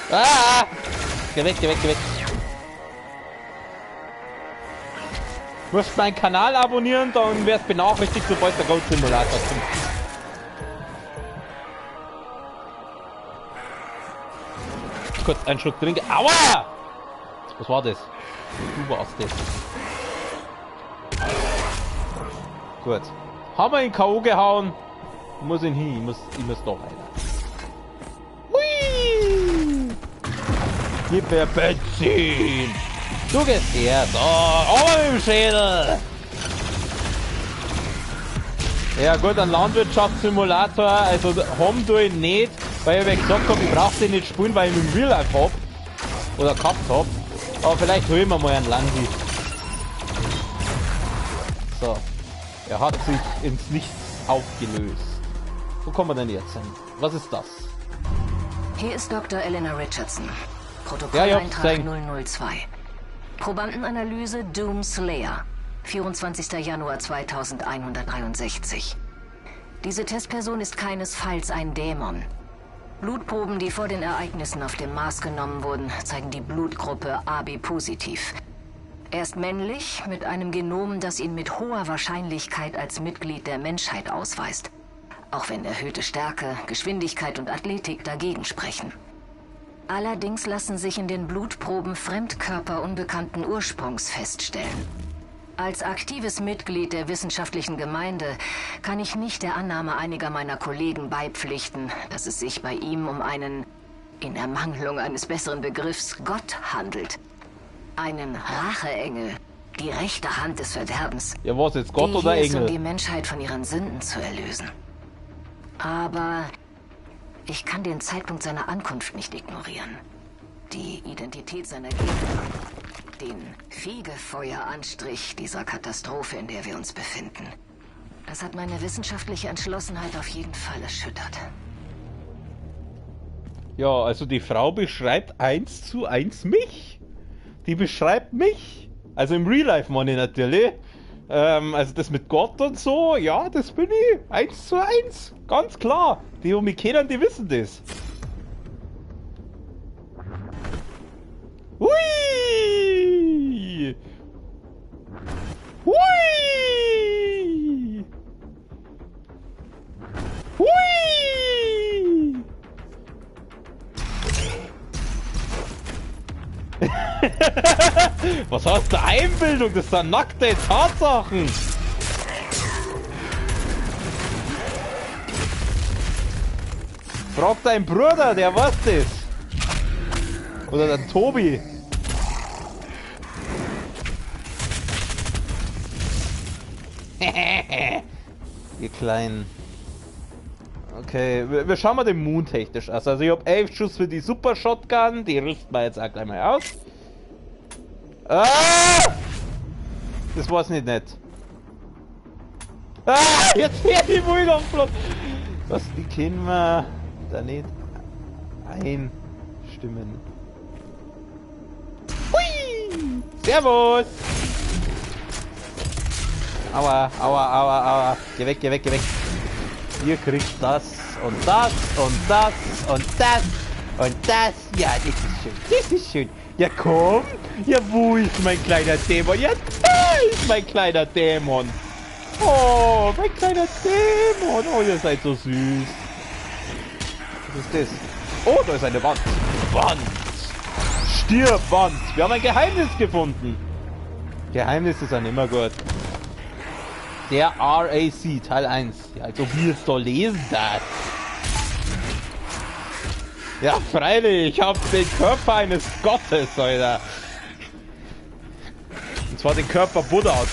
Ah! Geh weg, geh weg, geh weg. Du musst meinen Kanal abonnieren, dann wirst benachrichtigt, sobald der Goat Simulator kommt. Kurz einen Schluck trinken. Aua! Was war das? Du warst das. Gut. Haben wir ihn K.O. gehauen. Ich muss ihn hin. Ich muss doch weiter. Hui! Gib mir Benzin! Du gehst her. So, aber mit dem Schädel! Ja gut, ein Landwirtschaftssimulator, also haben du ihn nicht, weil ich mir gesagt habe, ich brauche den nicht spielen, weil ich ihn im Real Life habe. Oder gehabt habe. Aber vielleicht holen wir mal einen Landi. So. Er hat sich ins Nichts aufgelöst. Wo kommen wir denn jetzt hin? Was ist das? Hier ist Dr. Eleanor Richardson. Protokolleintrag 002. Probandenanalyse Doom Slayer. 24. Januar 2163. Diese Testperson ist keinesfalls ein Dämon. Blutproben, die vor den Ereignissen auf dem Mars genommen wurden, zeigen die Blutgruppe AB-positiv. Er ist männlich, mit einem Genom, das ihn mit hoher Wahrscheinlichkeit als Mitglied der Menschheit ausweist. Auch wenn erhöhte Stärke, Geschwindigkeit und Athletik dagegen sprechen. Allerdings lassen sich in den Blutproben Fremdkörper unbekannten Ursprungs feststellen. Als aktives Mitglied der wissenschaftlichen Gemeinde kann ich nicht der Annahme einiger meiner Kollegen beipflichten, dass es sich bei ihm um einen, in Ermangelung eines besseren Begriffs, Gott handelt. Einen Racheengel, die rechte Hand des Verderbens. Ja, was jetzt, Gott die oder hier ist, Engel? um die Menschheit von ihren Sünden zu erlösen. Aber ich kann den Zeitpunkt seiner Ankunft nicht ignorieren. Die Identität seiner Gegner, den Fegefeueranstrich dieser Katastrophe, in der wir uns befinden. Das hat meine wissenschaftliche Entschlossenheit auf jeden Fall erschüttert. Ja, also die Frau beschreibt 1:1 mich. Die beschreibt mich. Also im Real Life meine ich natürlich. Also das mit Gott und so, ja, das bin ich. 1:1. Ganz klar. Die um mich kennen, die wissen das. Hui! Hui! Hui! Was hast du Einbildung? Das sind nackte Tatsachen. Frag deinen Bruder, der weiß das. Oder der Tobi. Ihr Kleinen. Okay, wir schauen mal den Moon technisch aus. Also ich habe 11 Schuss für die Super Shotgun, die rüsten wir jetzt auch gleich mal aus. Ah! Das war's nicht nett. Ah! Jetzt fährt die Mulde flott. Was, wie können wir da nicht einstimmen? Hui! Servus! Aua, aua, aua, aua. Geh weg, geh weg, geh weg. Ihr kriegt das und das und das und das und das. Ja, das ist schön. Das ist schön. Ja, komm. Ja, wo ist mein kleiner Dämon? Ja, da ist mein kleiner Dämon. Oh, mein kleiner Dämon. Oh, ihr seid so süß. Was ist das? Oh, da ist eine Wand. Wand. Stirb, Wand. Wir haben ein Geheimnis gefunden. Geheimnisse sind immer gut. Der RAC, Teil 1. Ja, als ob wir es da lesen darf. Ja, freilich, ich hab den Körper eines Gottes, Alter. Und zwar den Körper Buddhas.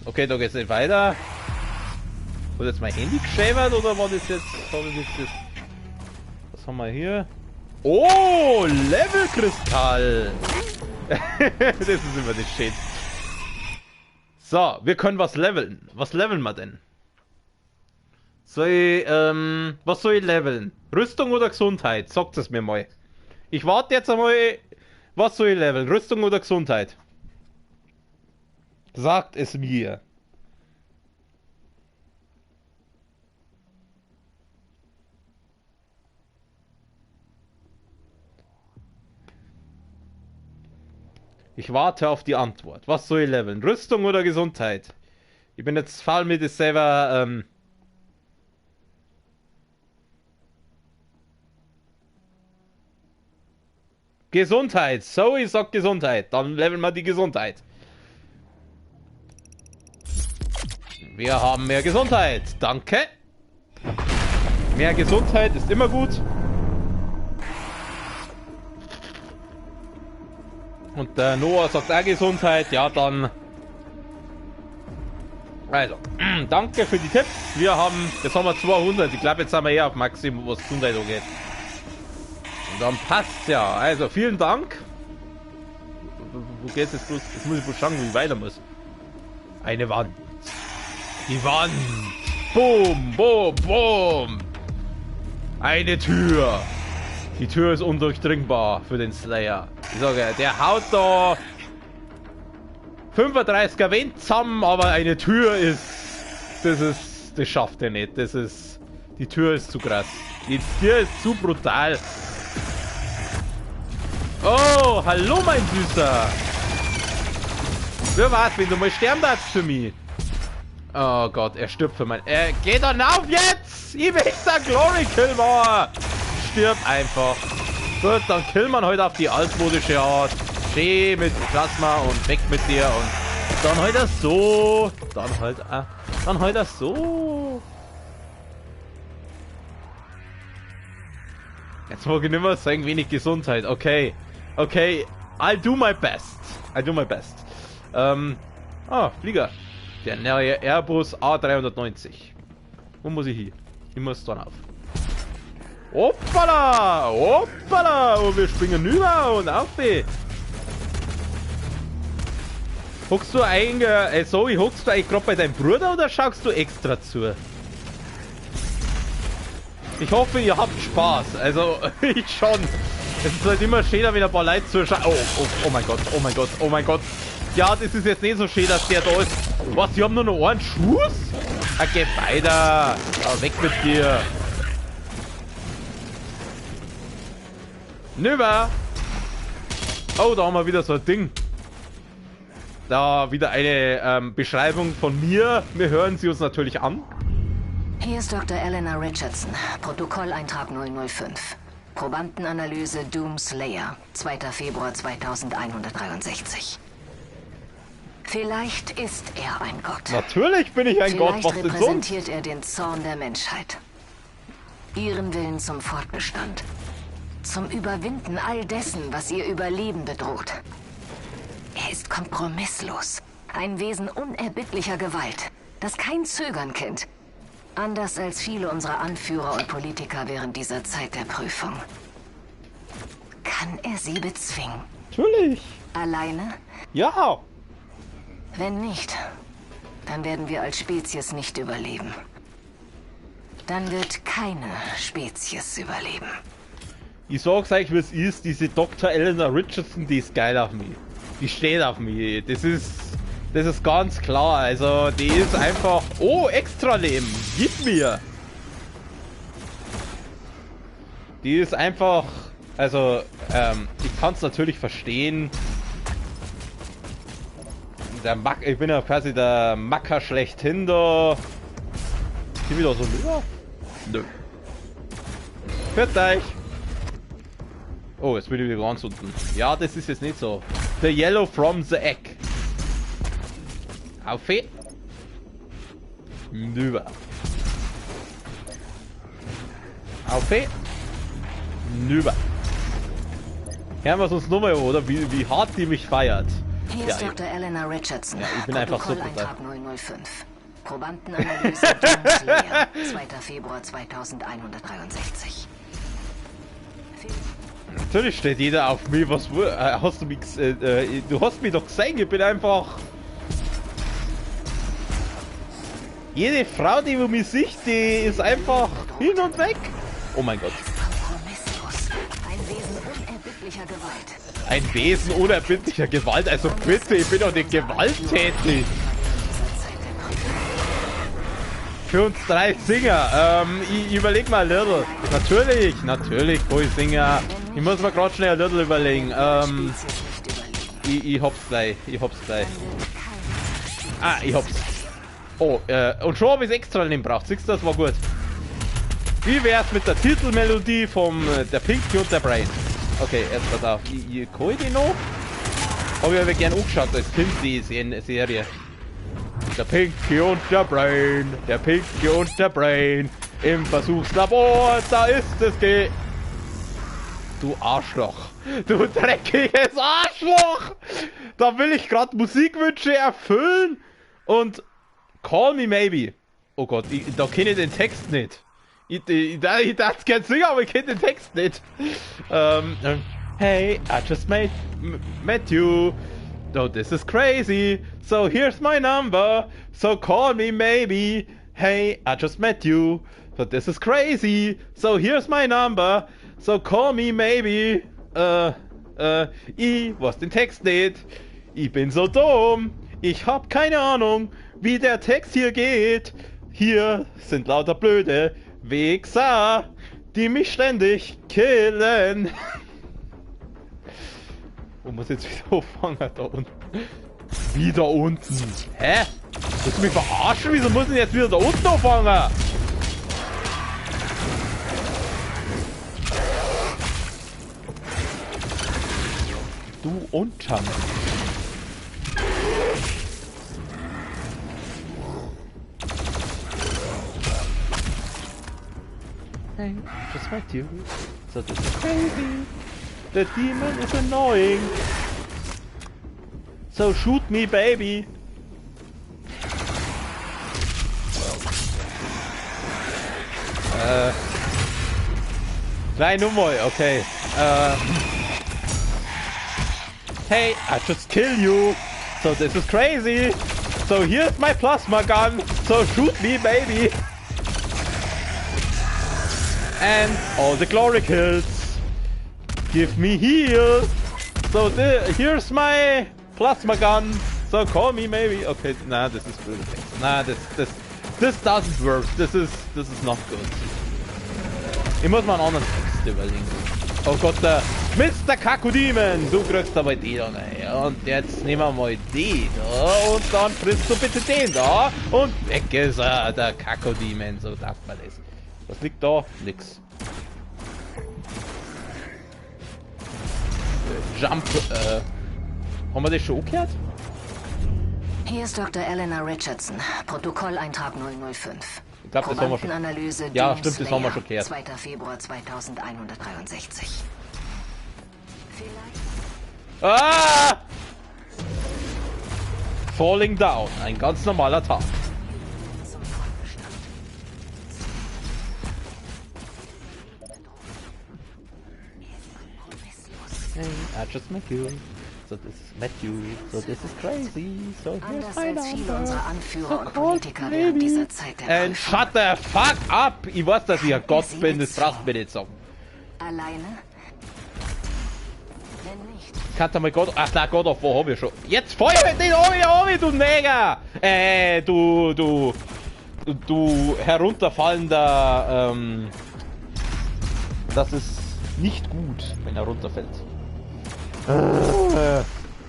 Okay, da geht's nicht weiter. Wurde jetzt mein Handy geschäbert oder war das jetzt... Was haben wir hier? Oh, Levelkristall! Das ist immer das Shit. So, wir können was leveln. Was leveln wir denn? Soll ich, was soll ich leveln? Rüstung oder Gesundheit? Sagt es mir mal. Ich warte jetzt einmal. Was soll ich leveln? Rüstung oder Gesundheit? Sagt es mir. Ich warte auf die Antwort. Was soll ich leveln? Rüstung oder Gesundheit? Ich bin jetzt faul mit das selber. Gesundheit. So, ich sag Gesundheit. Dann leveln wir die Gesundheit. Wir haben mehr Gesundheit. Danke. Mehr Gesundheit ist immer gut. Und der Noah sagt auch Gesundheit. Ja, dann... Also, danke für die Tipps. Wir haben... Jetzt haben wir 200. Ich glaube, jetzt sind wir eher auf Maximum, was Gesundheit angeht. Und dann passt's ja. Also, vielen Dank. Wo geht's jetzt bloß? Jetzt muss ich bloß schauen, wie ich weiter muss. Eine Wand. Die Wand. Boom, boom, boom. Eine Tür. Die Tür ist undurchdringbar für den Slayer. Ich sage, der haut da 35er Wind zusammen, aber eine Tür ist... Das schafft er nicht. Die Tür ist zu krass. Die Tür ist zu brutal. Oh, hallo mein Süßer. Wer war's, wenn du mal sterben darfst für mich? Oh Gott, er stirbt für mein... Geh dann auf jetzt! Ich will der Glory Kill machen! Stirb einfach. Gut, dann killen wir heute auf die altmodische Art. Schön mit Plasma und weg mit dir und dann halt das so. Dann halt das so. Jetzt mag ich nicht mehr sagen, wenig Gesundheit. Okay. Okay. I'll do my best. Flieger. Der neue Airbus A390. Wo muss ich hin? Ich muss dann auf. Hoppala! Hoppala! Und wir springen rüber und auf. Hockst du eigentlich, Zoe, hockst du eigentlich gerade bei deinem Bruder oder schaust du extra zu? Ich hoffe, ihr habt Spaß. Also, ich schon. Es ist halt immer schöner, wenn ein paar Leute zuschauen. Oh mein Gott, oh mein Gott, oh mein Gott. Ja, das ist jetzt nicht so schön, dass der da ist. Was, die haben nur noch einen Schuss? Okay, weiter. Aber weg mit dir. Nüber. Oh, da haben wir wieder so ein Ding. Da wieder eine Beschreibung von mir. Wir hören sie uns natürlich an. Hier ist Dr. Eleanor Richardson, Protokolleintrag 005. Probandenanalyse Doom Slayer, 2. Februar 2163. Vielleicht ist er ein Gott. Natürlich bin ich ein Gott, was denn sonst? Vielleicht repräsentiert er den Zorn der Menschheit. Ihren Willen zum Fortbestand. Zum Überwinden all dessen, was ihr Überleben bedroht. Er ist kompromisslos. Ein Wesen unerbittlicher Gewalt, das kein Zögern kennt. Anders als viele unserer Anführer und Politiker während dieser Zeit der Prüfung. Kann er sie bezwingen? Natürlich. Alleine? Ja. Wenn nicht, dann werden wir als Spezies nicht überleben. Dann wird keine Spezies überleben. Ich sag's euch, wie es ist, diese Dr. Eleanor Richardson, die ist geil auf mich. Die steht auf mich. Das ist ganz klar. Also, die ist einfach... Oh, Extraleben. Gib mir. Die ist einfach... Also, ich kann's natürlich verstehen. Ich bin ja quasi der Macker schlechthin da. Hier wieder so rüber? Nö. Hört euch. Oh, jetzt bin ich wieder ganz unten. Ja, das ist jetzt nicht so. The Yellow from the Egg. Auf he. Nüber. Auf he. Nüber. Hören wir es uns nochmal, oder? Wie hart die mich feiert. Hier ist Dr. Eleanor Richardson. Ja, ich bin einfach so Protokolleintrag 005. Probandenanalyse Doom Slayer, 2. Februar 2163. Natürlich steht jeder auf mich. Was hast du mich? Du hast mich doch gesehen. Ich bin einfach. Jede Frau, die mich sieht, die ist einfach hin und weg. Oh mein Gott. Kompromisslos. Ein Wesen unerbittlicher Gewalt. Ein Wesen unerbittlicher Gewalt. Also bitte, ich bin doch nicht gewalttätig. Für uns drei Singer. Ich überleg mal Little. Natürlich, wo ich Singer. Ich muss mir gerade schnell ein Little überlegen. Ich hab's gleich. Ah, ich hab's. Oh, und schon habe ich extra nehmen braucht. Siehst du, das war gut. Wie wär's mit der Titelmelodie vom der Pinky und der Brain? Okay, erst mal da. Kann ich die noch? Habe ich aber gern angeschaut als Kind, die Serie. Der Pinky und der Brain. Der Pinky und der Brain. Im Versuchslabor, da ist es Du Arschloch. Du dreckiges Arschloch. Da will ich gerade Musikwünsche erfüllen. Und Call Me Maybe. Oh Gott, da kenne ich den Text nicht. Ich darf es gerne singen, aber ich kenne den Text nicht. Hey, I just met you. Oh, this is crazy. So here's my number. So call me maybe. Hey, I just met you. So this is crazy. So here's my number. So call me maybe. Ich weiß den Text nicht. Ich bin so dumm. Ich hab keine Ahnung, wie der Text hier geht. Hier sind lauter blöde Wichser, die mich ständig killen. Wo muss jetzt wieder auffangen? Da unten. Wieder unten. Hä? Willst du mich verarschen? Wieso muss ich jetzt wieder da unten auffangen? Du Untermensch. Hey, just met you. So this is crazy. The demon is annoying. So shoot me, baby. Kleine Nummer, okay. Hey, I just kill you. So this is crazy. So here's my plasma gun. So shoot me, baby. And all the glory kills. Give me heal. So here's my plasma gun. So call me maybe. Okay, nah, this is good. Nah, this doesn't work. This is not good. Ich muss mal einen anderen Text überlegen. Oh Gott, der Mr. Kakodemon, du kriegst aber die da rein. Und jetzt nehmen wir mal die da und dann frisst du bitte den da und weg ist er, der Kakodemon. So darf man das. Was liegt da? Nix. Jump, haben wir das schon gehört? Hier ist Dr. Eleanor Richardson, Protokolleintrag 005. Ich glaube, das haben wir schon. Probandenanalyse Ja, Doom stimmt, das haben wir schon gehört. 2. Februar 2163. Ah! falling down. Ein ganz normaler Tag. Hey, I just met you. So this is Matthew. So this is crazy. So here's Anders my als viele number. unserer Anführer So und Politiker während dieser Zeit der And shut the fuck up! Ich weiß, dass ich ein Gott bin, das brauchst du mir nicht sagen. Alleine? Wenn nicht. Kannst du mal Gott... Ach nein, God of War hab ich schon. Jetzt feuer den Obi, du Neger! Du herunterfallender... Das ist nicht gut, wenn er runterfällt.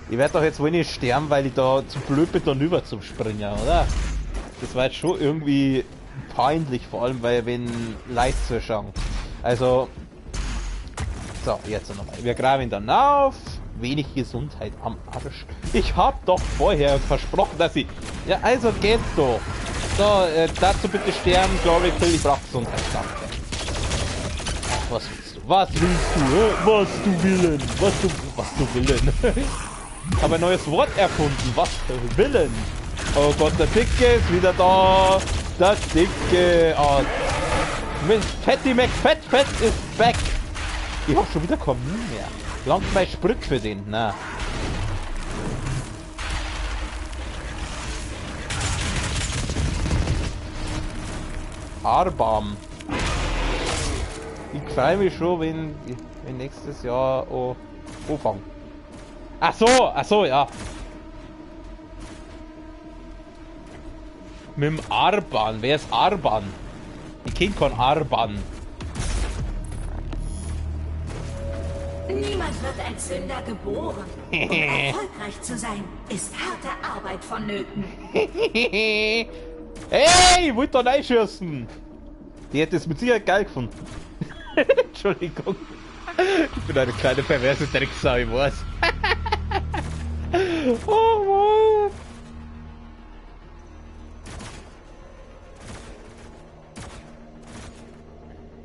Ich werde doch jetzt wohl nicht sterben, weil ich da zu blöd bin, da rüber zum Springen, oder? Das war jetzt schon irgendwie peinlich, vor allem, weil wenn Leid zuschauen. Also... So, jetzt nochmal. Wir graben ihn dann auf. Wenig Gesundheit am Arsch. Ich hab doch vorher versprochen, dass ich... Ja, also geht's doch. So, dazu bitte sterben, Glory Kill. Ich brauch Gesundheit. Danke. Ach, was willst du? Was willst du? Was du willen? Was du willen? Ich habe ein neues Wort erfunden. Was du willen? Oh Gott, der Dicke ist wieder da. Der Dicke. Oh. Fatty McFett ist back. Ich hab schon wieder kein Mühe mehr. Langt mein Sprit für den, na. Arbam. Ich freue mich schon, wenn nächstes Jahr anfangen. Ach so, ja. Mit dem Arban. Wer ist Arban? Ich kenn keinen Arban. Niemand wird als Sünder geboren. Um erfolgreich zu sein, ist harte Arbeit vonnöten. Hey, ich wollte da reinschießen. Die hätte es mit Sicherheit geil gefunden. Entschuldigung. Ich bin eine kleine perverse Drecksau, ich weiß. Oh Mann.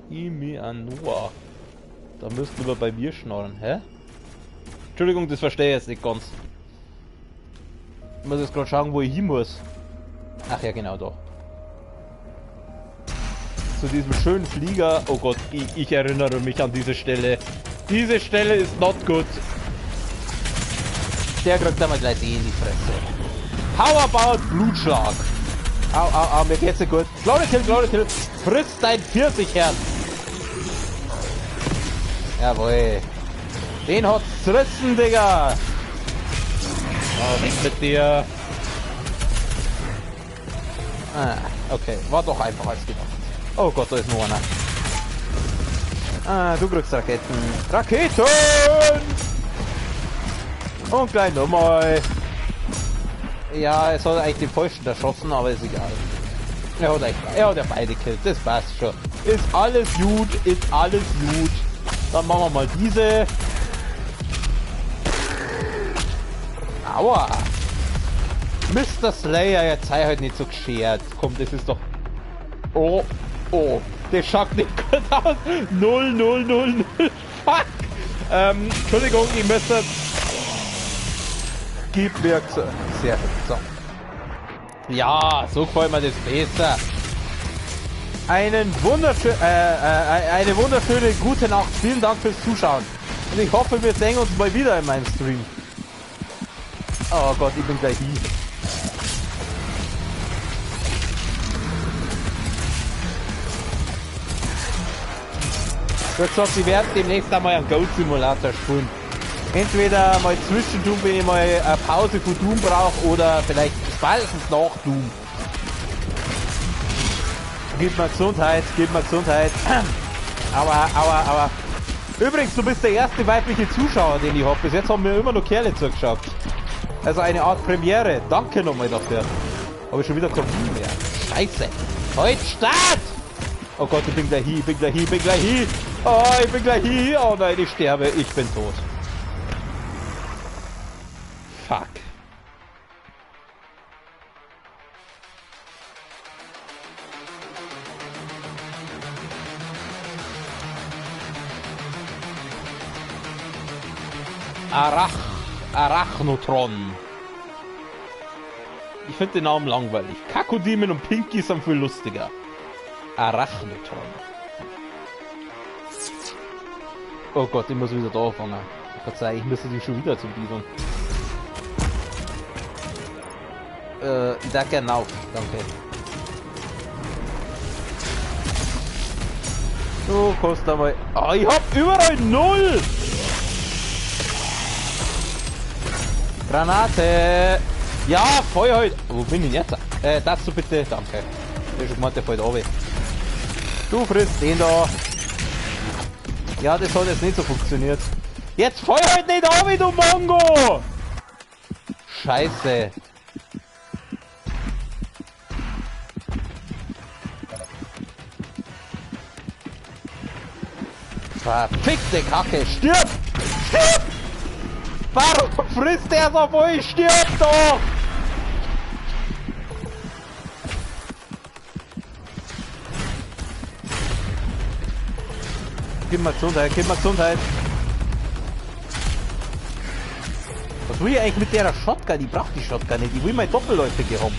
Imi Anua. Da müssten wir bei mir schnorren, hä? Entschuldigung, das verstehe ich jetzt nicht ganz. Ich muss jetzt gerade schauen, wo ich hin muss. Ach ja, genau da. Zu diesem schönen Flieger. Oh Gott, ich erinnere mich an diese Stelle. Diese Stelle ist not good. Der kriegt einmal gleich in die Fresse. How about Blutschlag? Au, mir geht's nicht gut. Glory Kill. Frisst dein Pfirsichherz. Jawohl. Den hat's zerrissen, Digga. Oh, weg mit dir. Ah, okay. War doch einfacher als gedacht. Oh Gott, da ist nur einer. Ah, du kriegst Raketen. Raketen! Und gleich nochmal. Ja, es hat eigentlich den Falschen erschossen, aber ist egal. Er hat ja beide Kills, das passt schon. Ist alles gut. Dann machen wir mal diese. Aua! Mr. Slayer, jetzt sei halt nicht so geschert. Komm, das ist doch... Oh, das schaut nicht gut aus. 0. Fuck! Entschuldigung, ich müsste... Gib mir... Sehr gut, so. Ja, so gefällt mir das besser. Eine wunderschöne gute Nacht. Vielen Dank fürs Zuschauen. Und ich hoffe, wir sehen uns mal wieder in meinem Stream. Oh Gott, ich bin gleich hier. Ich gesagt, ich werde demnächst einmal einen Goat Simulator spielen. Entweder mal zwischendurch, wenn ich mal eine Pause von Doom brauche, oder vielleicht spätestens nach Doom. Gib mir Gesundheit. Aber. Übrigens, du bist der erste weibliche Zuschauer, den ich habe. Bis jetzt haben mir immer nur Kerle zugeschaut. Also eine Art Premiere. Danke nochmal dafür. Aber schon wieder kein Video mehr. Scheiße. Heute Start! Oh Gott, ich bin gleich hier. Oh, ich bin gleich hier. Oh nein, ich sterbe. Ich bin tot. Fuck. Arachnotron. finde den Namen langweilig. Kakodemon und Pinky sind viel lustiger. Arachnotron. Oh Gott, ich muss wieder da anfangen. Verzeih, ich müsste die schon wieder zum Biedern. Ich darf gerne auf, danke. Du kostet einmal. Ah, ich hab überall 0! Granate! Ja, Feuer halt! Wo bin ich jetzt? Dazu bitte, danke. Ich hab schon gemeint, der fällt runter. Du frisst den da. Ja, das hat jetzt nicht so funktioniert. Jetzt feuer halt nicht an, du Mongo! Scheiße. Verfickte Kacke, stirb! Stirb! Warum frisst der so voll? Stirb doch! Gib mal Gesundheit, gib mal Gesundheit! Was will ich eigentlich mit der Shotgun? Ich brauch die Shotgun nicht, ich will meine Doppelläufige haben.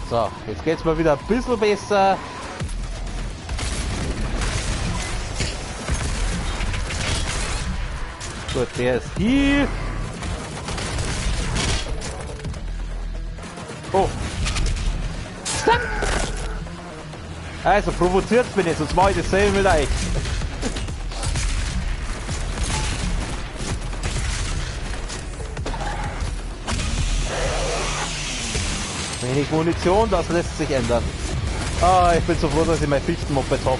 So, jetzt geht's mal wieder ein bisschen besser. Gut, der ist hier. Oh. Zack. Also provoziert mich nicht, sonst mache ich dasselbe mit euch. Wenig Munition, das lässt sich ändern. Ah, ich bin so froh, dass ich mein Fichtenmoped habe.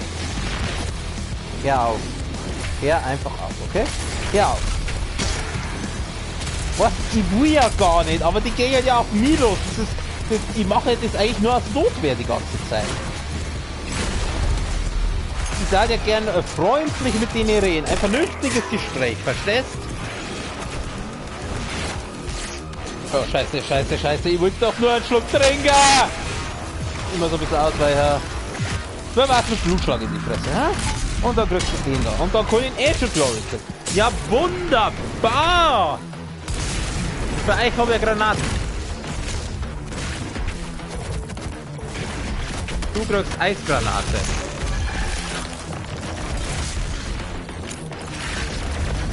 Hör auf. Hör einfach auf, okay? Hör auf. Was? Die will ja gar nicht, aber die gehen ja auf mich los. Ich mache das eigentlich nur als Notwehr die ganze Zeit. Ich sage ja gern freundlich mit denen reden. Ein vernünftiges Gespräch, verstehst? Oh, scheiße, scheiße, scheiße. Ich wollte doch nur einen Schluck trinken. Immer so ein bisschen ausweichen. So was mit Blutschlag in die Fresse, ha? Und dann kriegst du den da. Und dann kann ich ihn eh schon Glory kriegen. Ja, wunderbar! Für euch habe ich Granaten. Du kriegst Eisgranate.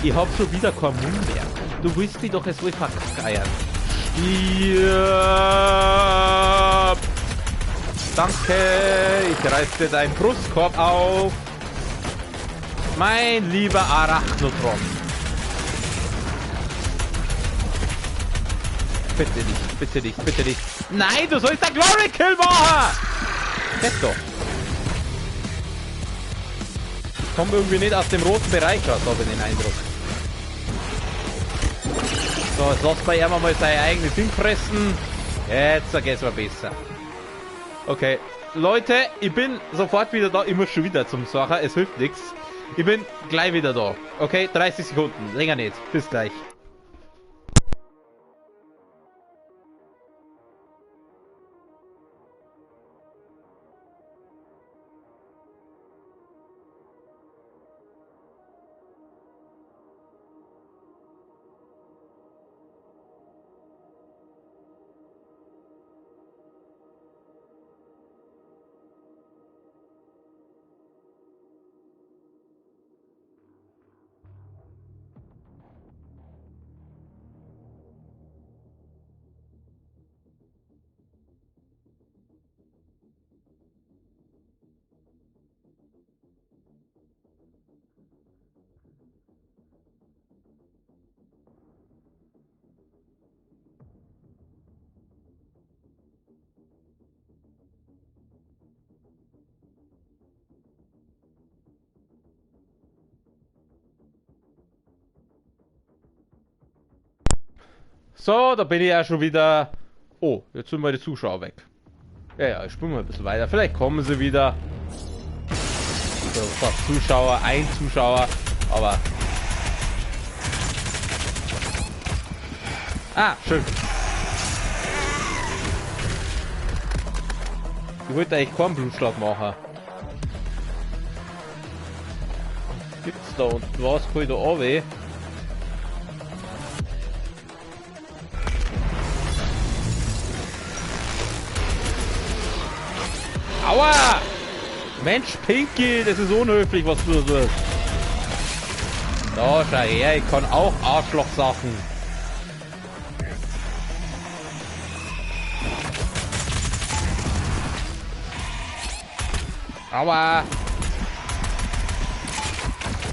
Ich hab schon wieder kein Mundwerk. Du willst mich doch jetzt wohl verkackeiern. Stirb! Danke, ich reiß dir deinen Brustkorb auf. Mein lieber Arachnotron. Bitte nicht, bitte nicht, bitte nicht. Nein, du sollst der Glory Kill machen! Fett doch. Ich komme irgendwie nicht aus dem roten Bereich raus, habe ich den Eindruck. So, jetzt lass bei ihm mal sein eigenes Ding fressen. Jetzt geht's mal besser. Okay, Leute, ich bin sofort wieder da. Ich muss schon wieder zum Sacher, es hilft nichts. Ich bin gleich wieder da. Okay, 30 Sekunden, länger nicht. Bis gleich. So, da bin ich ja schon wieder... Oh, jetzt sind meine Zuschauer weg. Ja, ich springe mal ein bisschen weiter. Vielleicht kommen sie wieder. So, fast Zuschauer, ein Zuschauer, aber... Ah, schön. Ich wollte eigentlich keinen Blutschlag machen. Gibt's da unten was? Kann ich da runter? Aua! Mensch, Pinky, das ist unhöflich, was du tust. So, schau her, ich kann auch Arschloch-Sachen. Aua!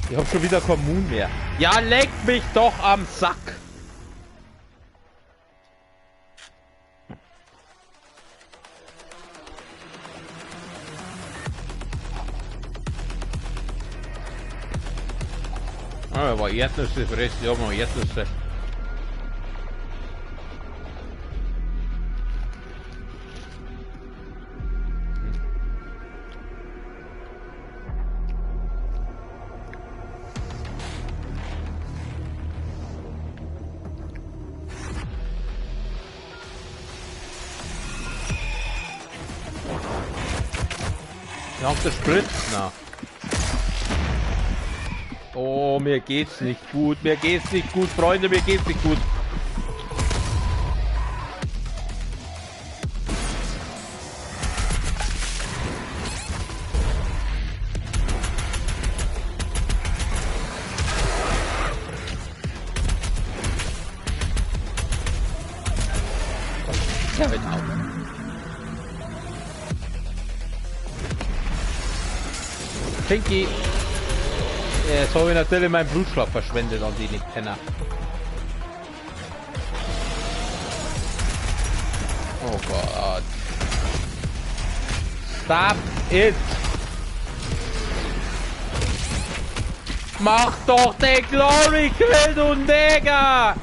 Ich hab schon wieder keinen Moon mehr. Ja, leck mich doch am Sack! Ah, aber Erdnüsse frisst, ja, mal Erdnüsse. Nach der Sprit? Na. Oh, mir geht's nicht gut. Mir geht's nicht gut, Freunde, mir geht's nicht gut. Ja, genau. Pinky. Jetzt habe ich natürlich meinen Blutschlag verschwendet an die Penner. Oh Gott. Stop it! Mach doch den Glory Kill, du Neger!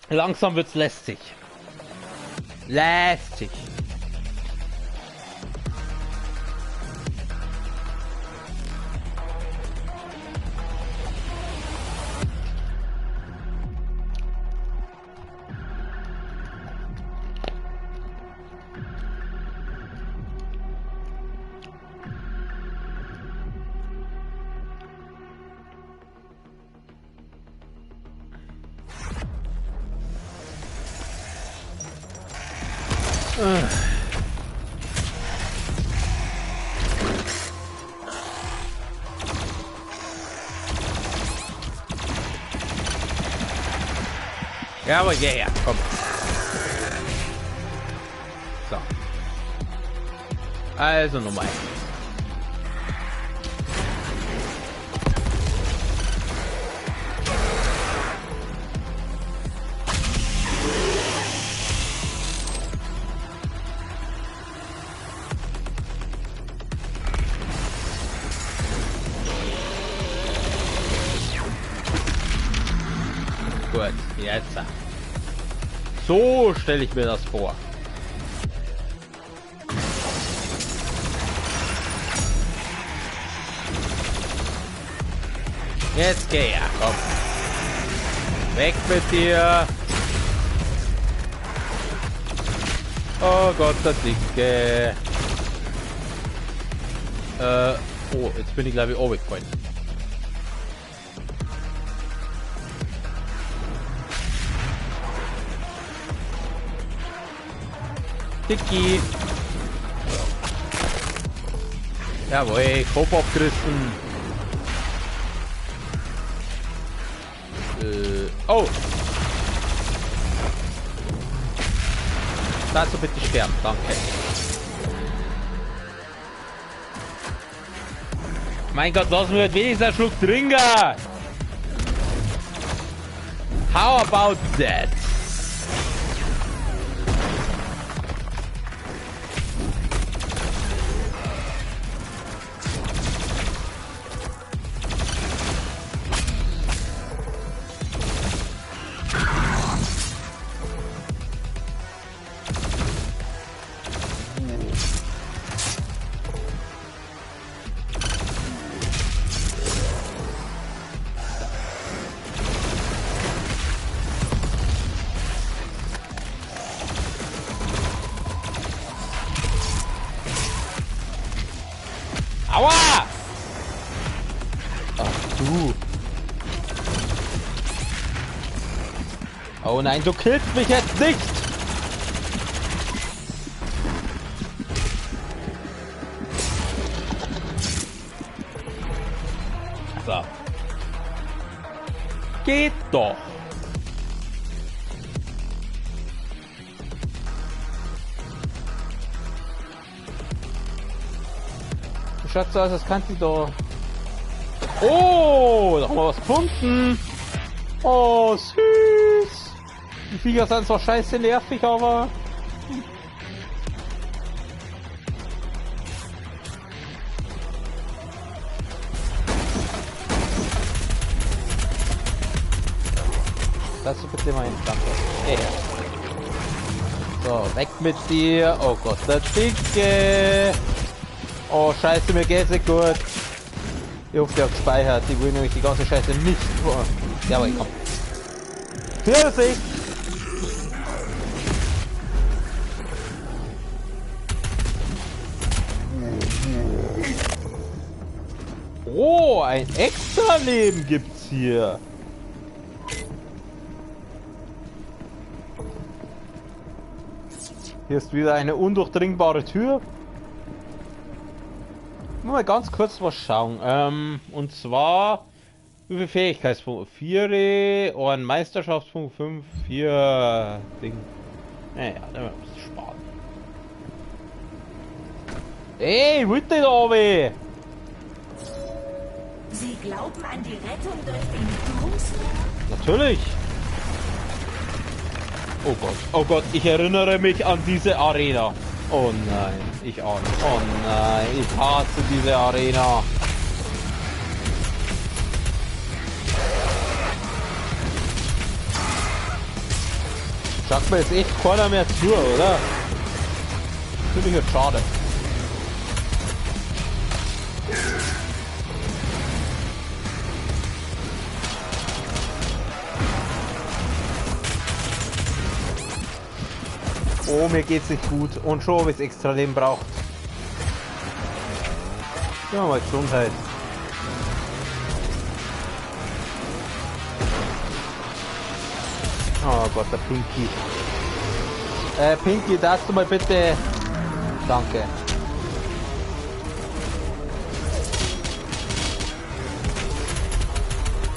Langsam wird's lästig. Lästig. Ja, aber ja, komm. So. Also Nummer 1. Gut, jetzt. So stelle ich mir das vor. Jetzt geh ja, komm. Weg mit dir. Oh Gott, der Dicke. Oh, jetzt bin ich glaube ich auch weggefallen. Dicky. Jawohl, Kopf abgerissen. Oh! Dazu bitte sterben, danke. Mein Gott, lass mir wenigstens einen Schluck trinken! How about that? du? Oh nein, du killst mich jetzt nicht! So. Geht doch! Schaut so aus, als kannst du da... Oh, da haben wir was gefunden! Oh, süß! Die Viecher sind zwar scheiße nervig, aber... Lass du bitte mal entfernt. Okay. So, weg mit dir. Oh Gott, der Dicke. Oh scheiße, mir geht's nicht gut. Ich hoffe, der hat gespeichert. Ich will nämlich die ganze Scheiße nicht vor. Ja, aber ich komm. Vorsicht! Oh, ein extra Leben gibt's hier. Hier ist wieder eine undurchdringbare Tür. Mal ganz kurz was schauen. Und zwar, wie viele Fähigkeitspunkte? 4, ein Meisterschaftspunkt, 5, 4 Ding. Naja, dann müssen wir sparen. Ey, bitte da weh! Sie glauben an die Rettung durch den Doomslayer? Natürlich! Oh Gott, ich erinnere mich an diese Arena. Oh nein, ich ahne. Oh nein, ich hasse diese Arena. Sagt mir jetzt echt keiner mehr zu, oder? Finde ich jetzt schade. Oh, mir geht's nicht gut. Und schon, ob es extra Leben braucht. Ja, mal Gesundheit. Oh Gott, der Pinky. Pinky, darfst du mal bitte... Danke.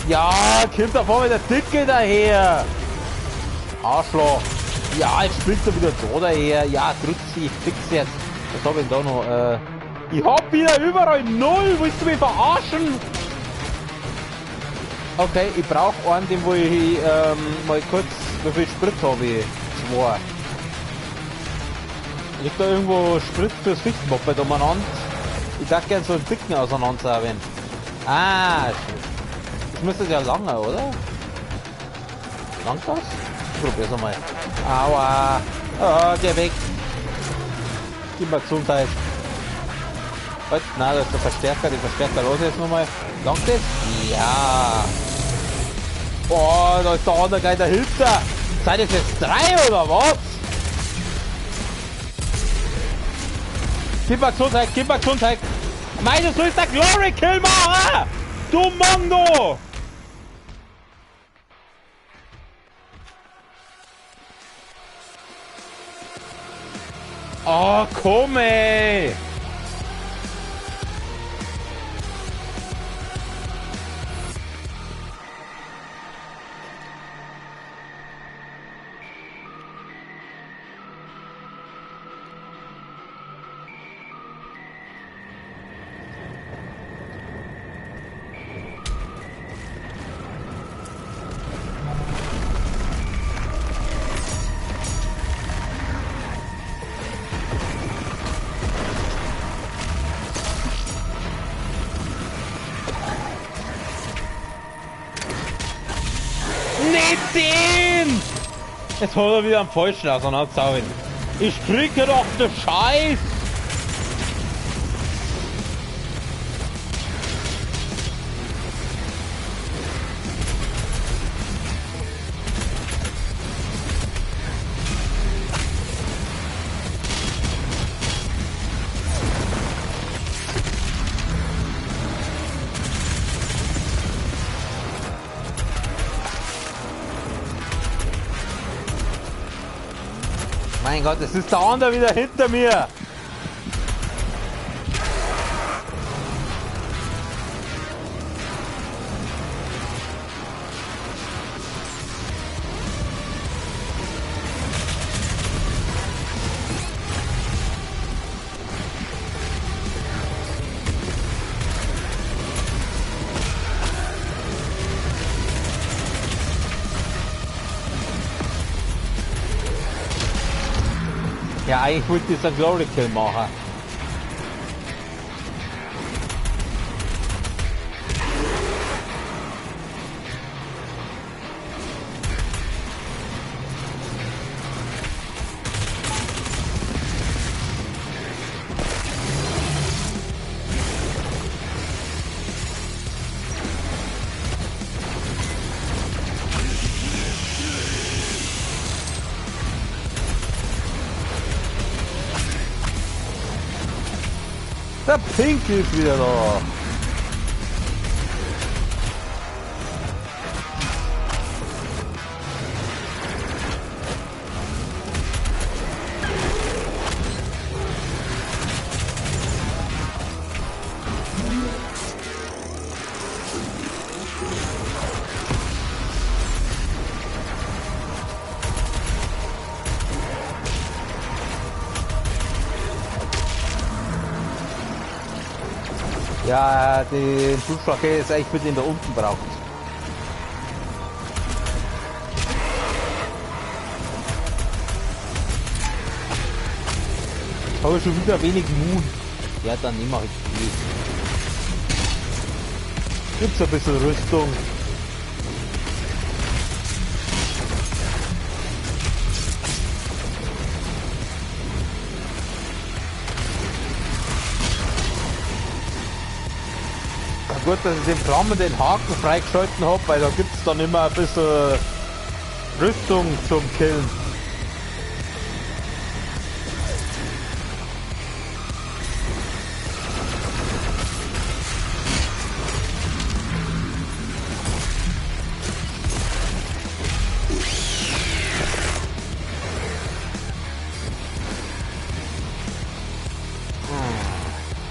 Ja, kommt da vorne der Dicke daher. Arschloch. Ja, jetzt springt er wieder so daher. Ja, Grützi, ich fix jetzt. Was hab ich da noch? Ich hab wieder überall 0. Willst du mich verarschen? Okay, ich brauche einen, den wo ich mal kurz... Wie viel Sprit habe ich? 2. Liegt da irgendwo Sprit fürs Fichtenmoppet umeinander? Ich darf gern so einen Dicken auseinandersauen. Ah, das müsste ja lange, oder? Langt das? Probier's einmal. Aua! Oh, geh weg! Gib mal Gesundheit. Halt, nein, das ist der Verstärker. Den Verstärker los jetzt nochmal. Langt das? Ja! Oh, da ist der andere gleich dahinter! Seid ihr jetzt 3 oder was? Gib mal Gesundheit, gib mal Gesundheit! Meinst du, ist der Glory Kill machen? Du Mongo! Oh, komm ey! Jetzt holt er wieder am falschen auseinanderzaubern. Ich kriege doch den Scheiß! Mein Gott, es ist der andere wieder hinter mir. Ja, eigentlich wollte ich einen Glory Kill machen. Der Pinky ist wieder da. Ja, den Schulschlag ist eigentlich mit den da unten braucht. Aber schon wieder wenig Moon. Ja, dann nehmen wir halt viel. Gibt's ein bisschen Rüstung. Gut, dass ich den Flammen den Haken freigeschalten habe, weil da gibt es dann immer ein bisschen Rüstung zum Killen.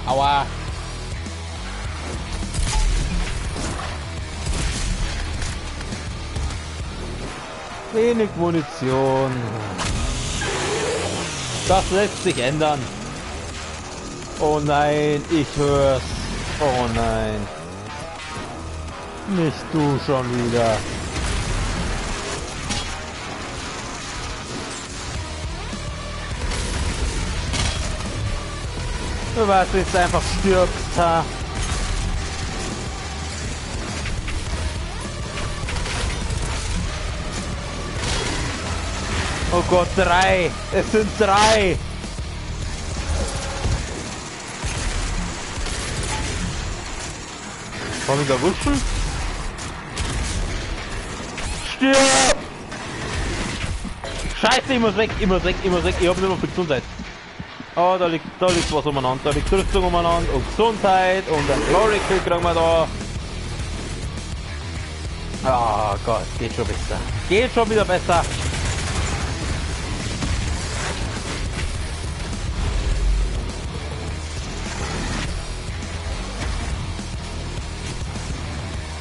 Aua! Wenig Munition. Das lässt sich ändern. Oh nein, ich hör's. Oh nein. Nicht du schon wieder. Du weißt, jetzt einfach stirbst, ha? Oh Gott, 3! Es sind 3! Komm ich da wurzeln? Stirb! Scheiße, ich muss weg, ich muss weg, ich muss weg, ich hab nicht mehr viel Gesundheit. Oh, da liegt was umeinander, da liegt Rüstung umeinander und Gesundheit und ein Glory Kill kriegen wir da. Oh Gott, geht schon besser. Geht schon wieder besser.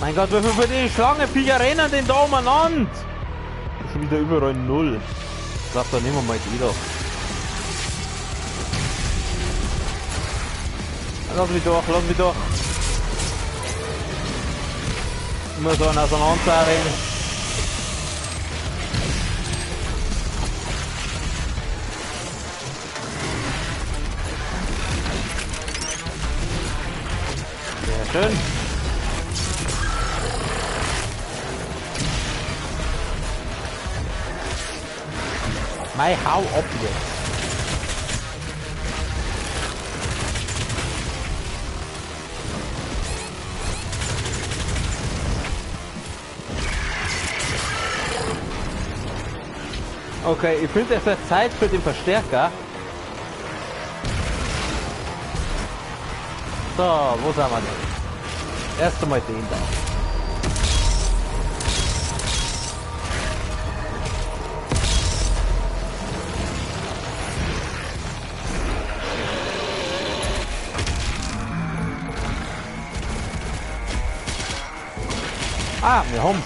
Mein Gott, wie viel für die Schlangenviecher rennen denn da umeinander? Das ist schon wieder überall 0. Ich glaube, da nehmen wir mal die doch. Lass mich durch, lass mich durch. Immer so ein Auseinanderrennen. Sehr schön. Mei, hau ab jetzt. Okay, ich finde, es ist Zeit für den Verstärker. So, wo sind wir denn? Erst einmal den da. Ah, wir haben's.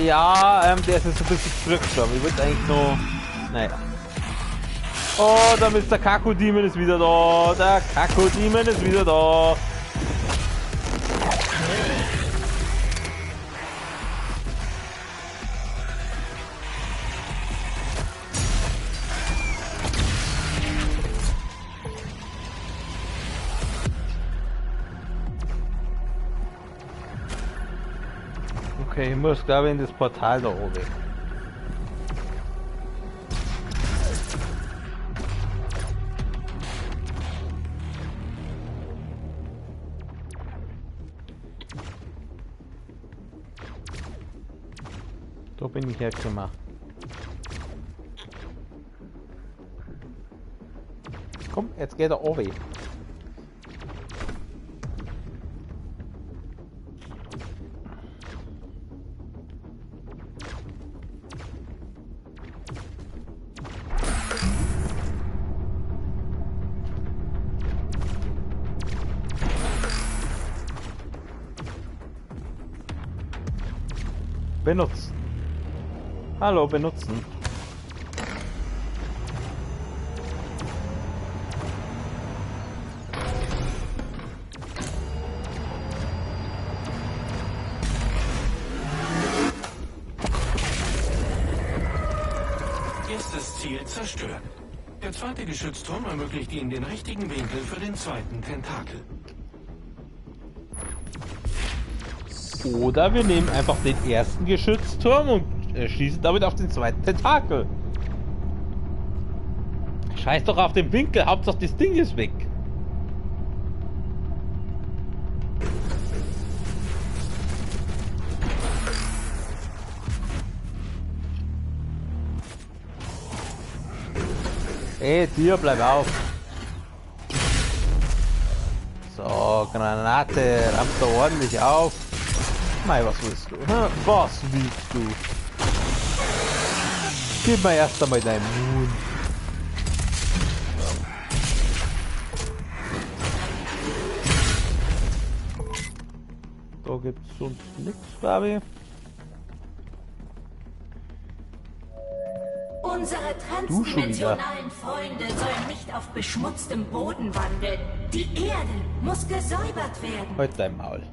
Ja, der ist jetzt ein bisschen zurückgeschoben. Ich würde eigentlich so... Naja. Oh, da ist der Kaku-Demon ist wieder da. Der Kaku-Demon ist wieder da. Okay, ich muss glaube ich in das Portal da oben. Da bin ich hergekommen. Komm, jetzt geht er oben. Benutzen. Hallo, benutzen. Erstes Ziel zerstört. Der zweite Geschützturm ermöglicht Ihnen den richtigen Winkel für den zweiten Tentakel. Oder wir nehmen einfach den ersten Geschützturm und schießen damit auf den zweiten Tentakel. Scheiß doch auf den Winkel, Hauptsache das Ding ist weg. Ey, Tier, bleib auf. So, Granate, rammt da ordentlich auf. Mei, was willst du? Hm? Was willst du? Gib mir erst einmal deinen Mund. Da gibt's sonst nichts, glaube ich. Unsere transdimensionalen Freunde sollen nicht auf beschmutztem Boden wandeln. Die Erde muss gesäubert werden. Halt dein Maul.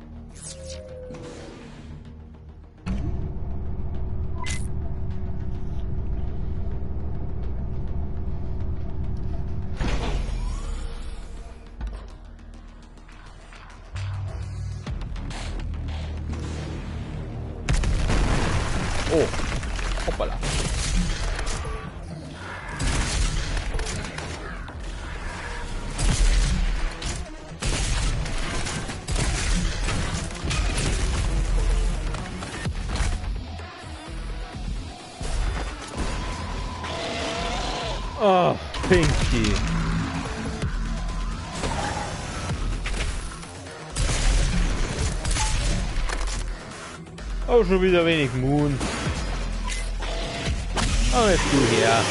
Oh, hoppala. Oh, Pinky. Oh, schon wieder wenig Moon. Oh, jetzt du her.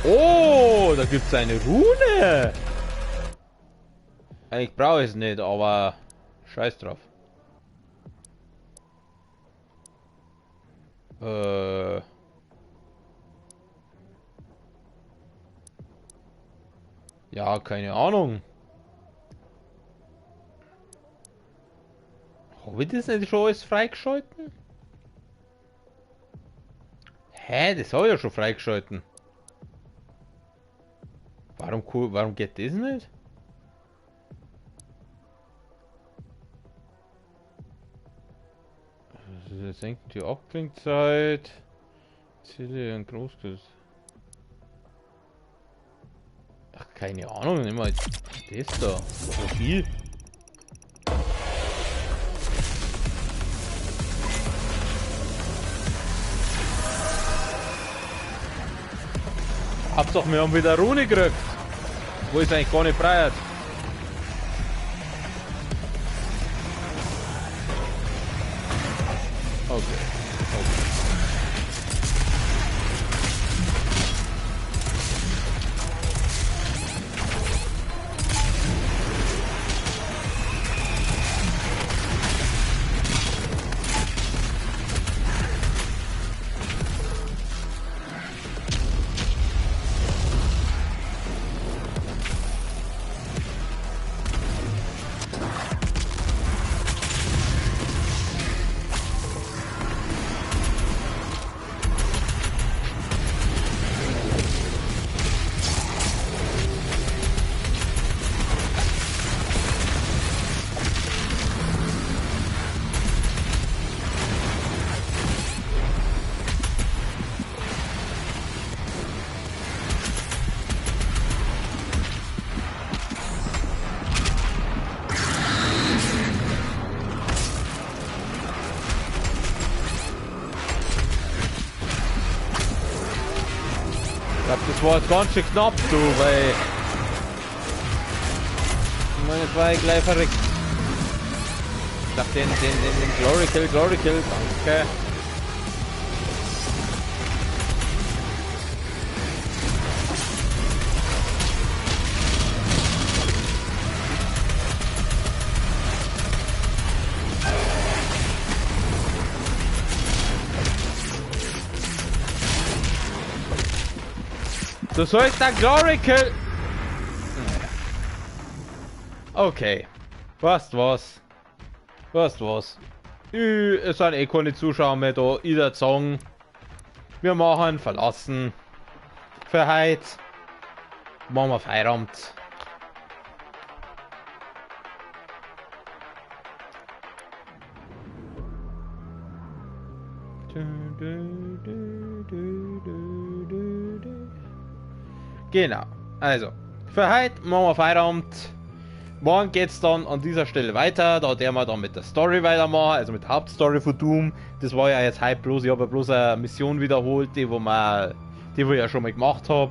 Oh, da gibt's eine Rune. Eigentlich brauche ich es nicht, aber scheiß drauf. Ja, keine Ahnung. Habe ich das nicht schon alles freigeschalten? Hä, das habe ich ja schon freigeschalten. Warum geht das nicht? Also, das senkt die Abklingzeit. Ziele und Großkurs. Ach, keine Ahnung, nehmen wir jetzt das da. So viel. Hauptsache, wir haben wieder Rune gekriegt. Wo ist eigentlich gar nicht freiheit. Okay. Ich glaube, das war jetzt ganz schön knapp, du, weil meine zwei gleich verreckt. Ich glaube, den Glory Kill, danke. Du sollst da Glory Kill. Okay. Was? Es sind eh keine Zuschauer mehr da. Ich würde sagen, wir machen verlassen. Für heute. Machen wir Feierabend. Genau, also für heute machen wir Feierabend. Morgen geht es dann an dieser Stelle weiter. Da werden wir dann mit der Story weitermachen, also mit der Hauptstory von Doom. Das war ja jetzt heute bloß, ich habe ja bloß eine Mission wiederholt, die ich ja schon mal gemacht habe.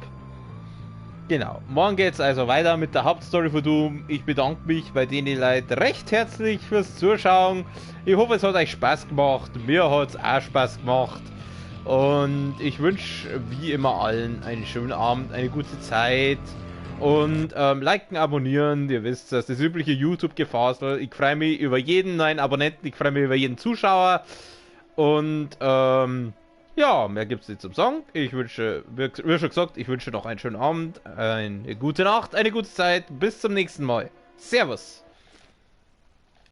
Genau, morgen geht es also weiter mit der Hauptstory von Doom. Ich bedanke mich bei denen Leute recht herzlich fürs Zuschauen. Ich hoffe, es hat euch Spaß gemacht. Mir hat es auch Spaß gemacht. Und ich wünsche wie immer allen einen schönen Abend, eine gute Zeit und liken, abonnieren, ihr wisst das übliche YouTube-Gefasel. Ich freue mich über jeden neuen Abonnenten, ich freue mich über jeden Zuschauer und ja, mehr gibt es nicht zum Sagen. Ich wünsche, wie schon gesagt, ich wünsche noch einen schönen Abend, eine gute Nacht, eine gute Zeit, bis zum nächsten Mal. Servus!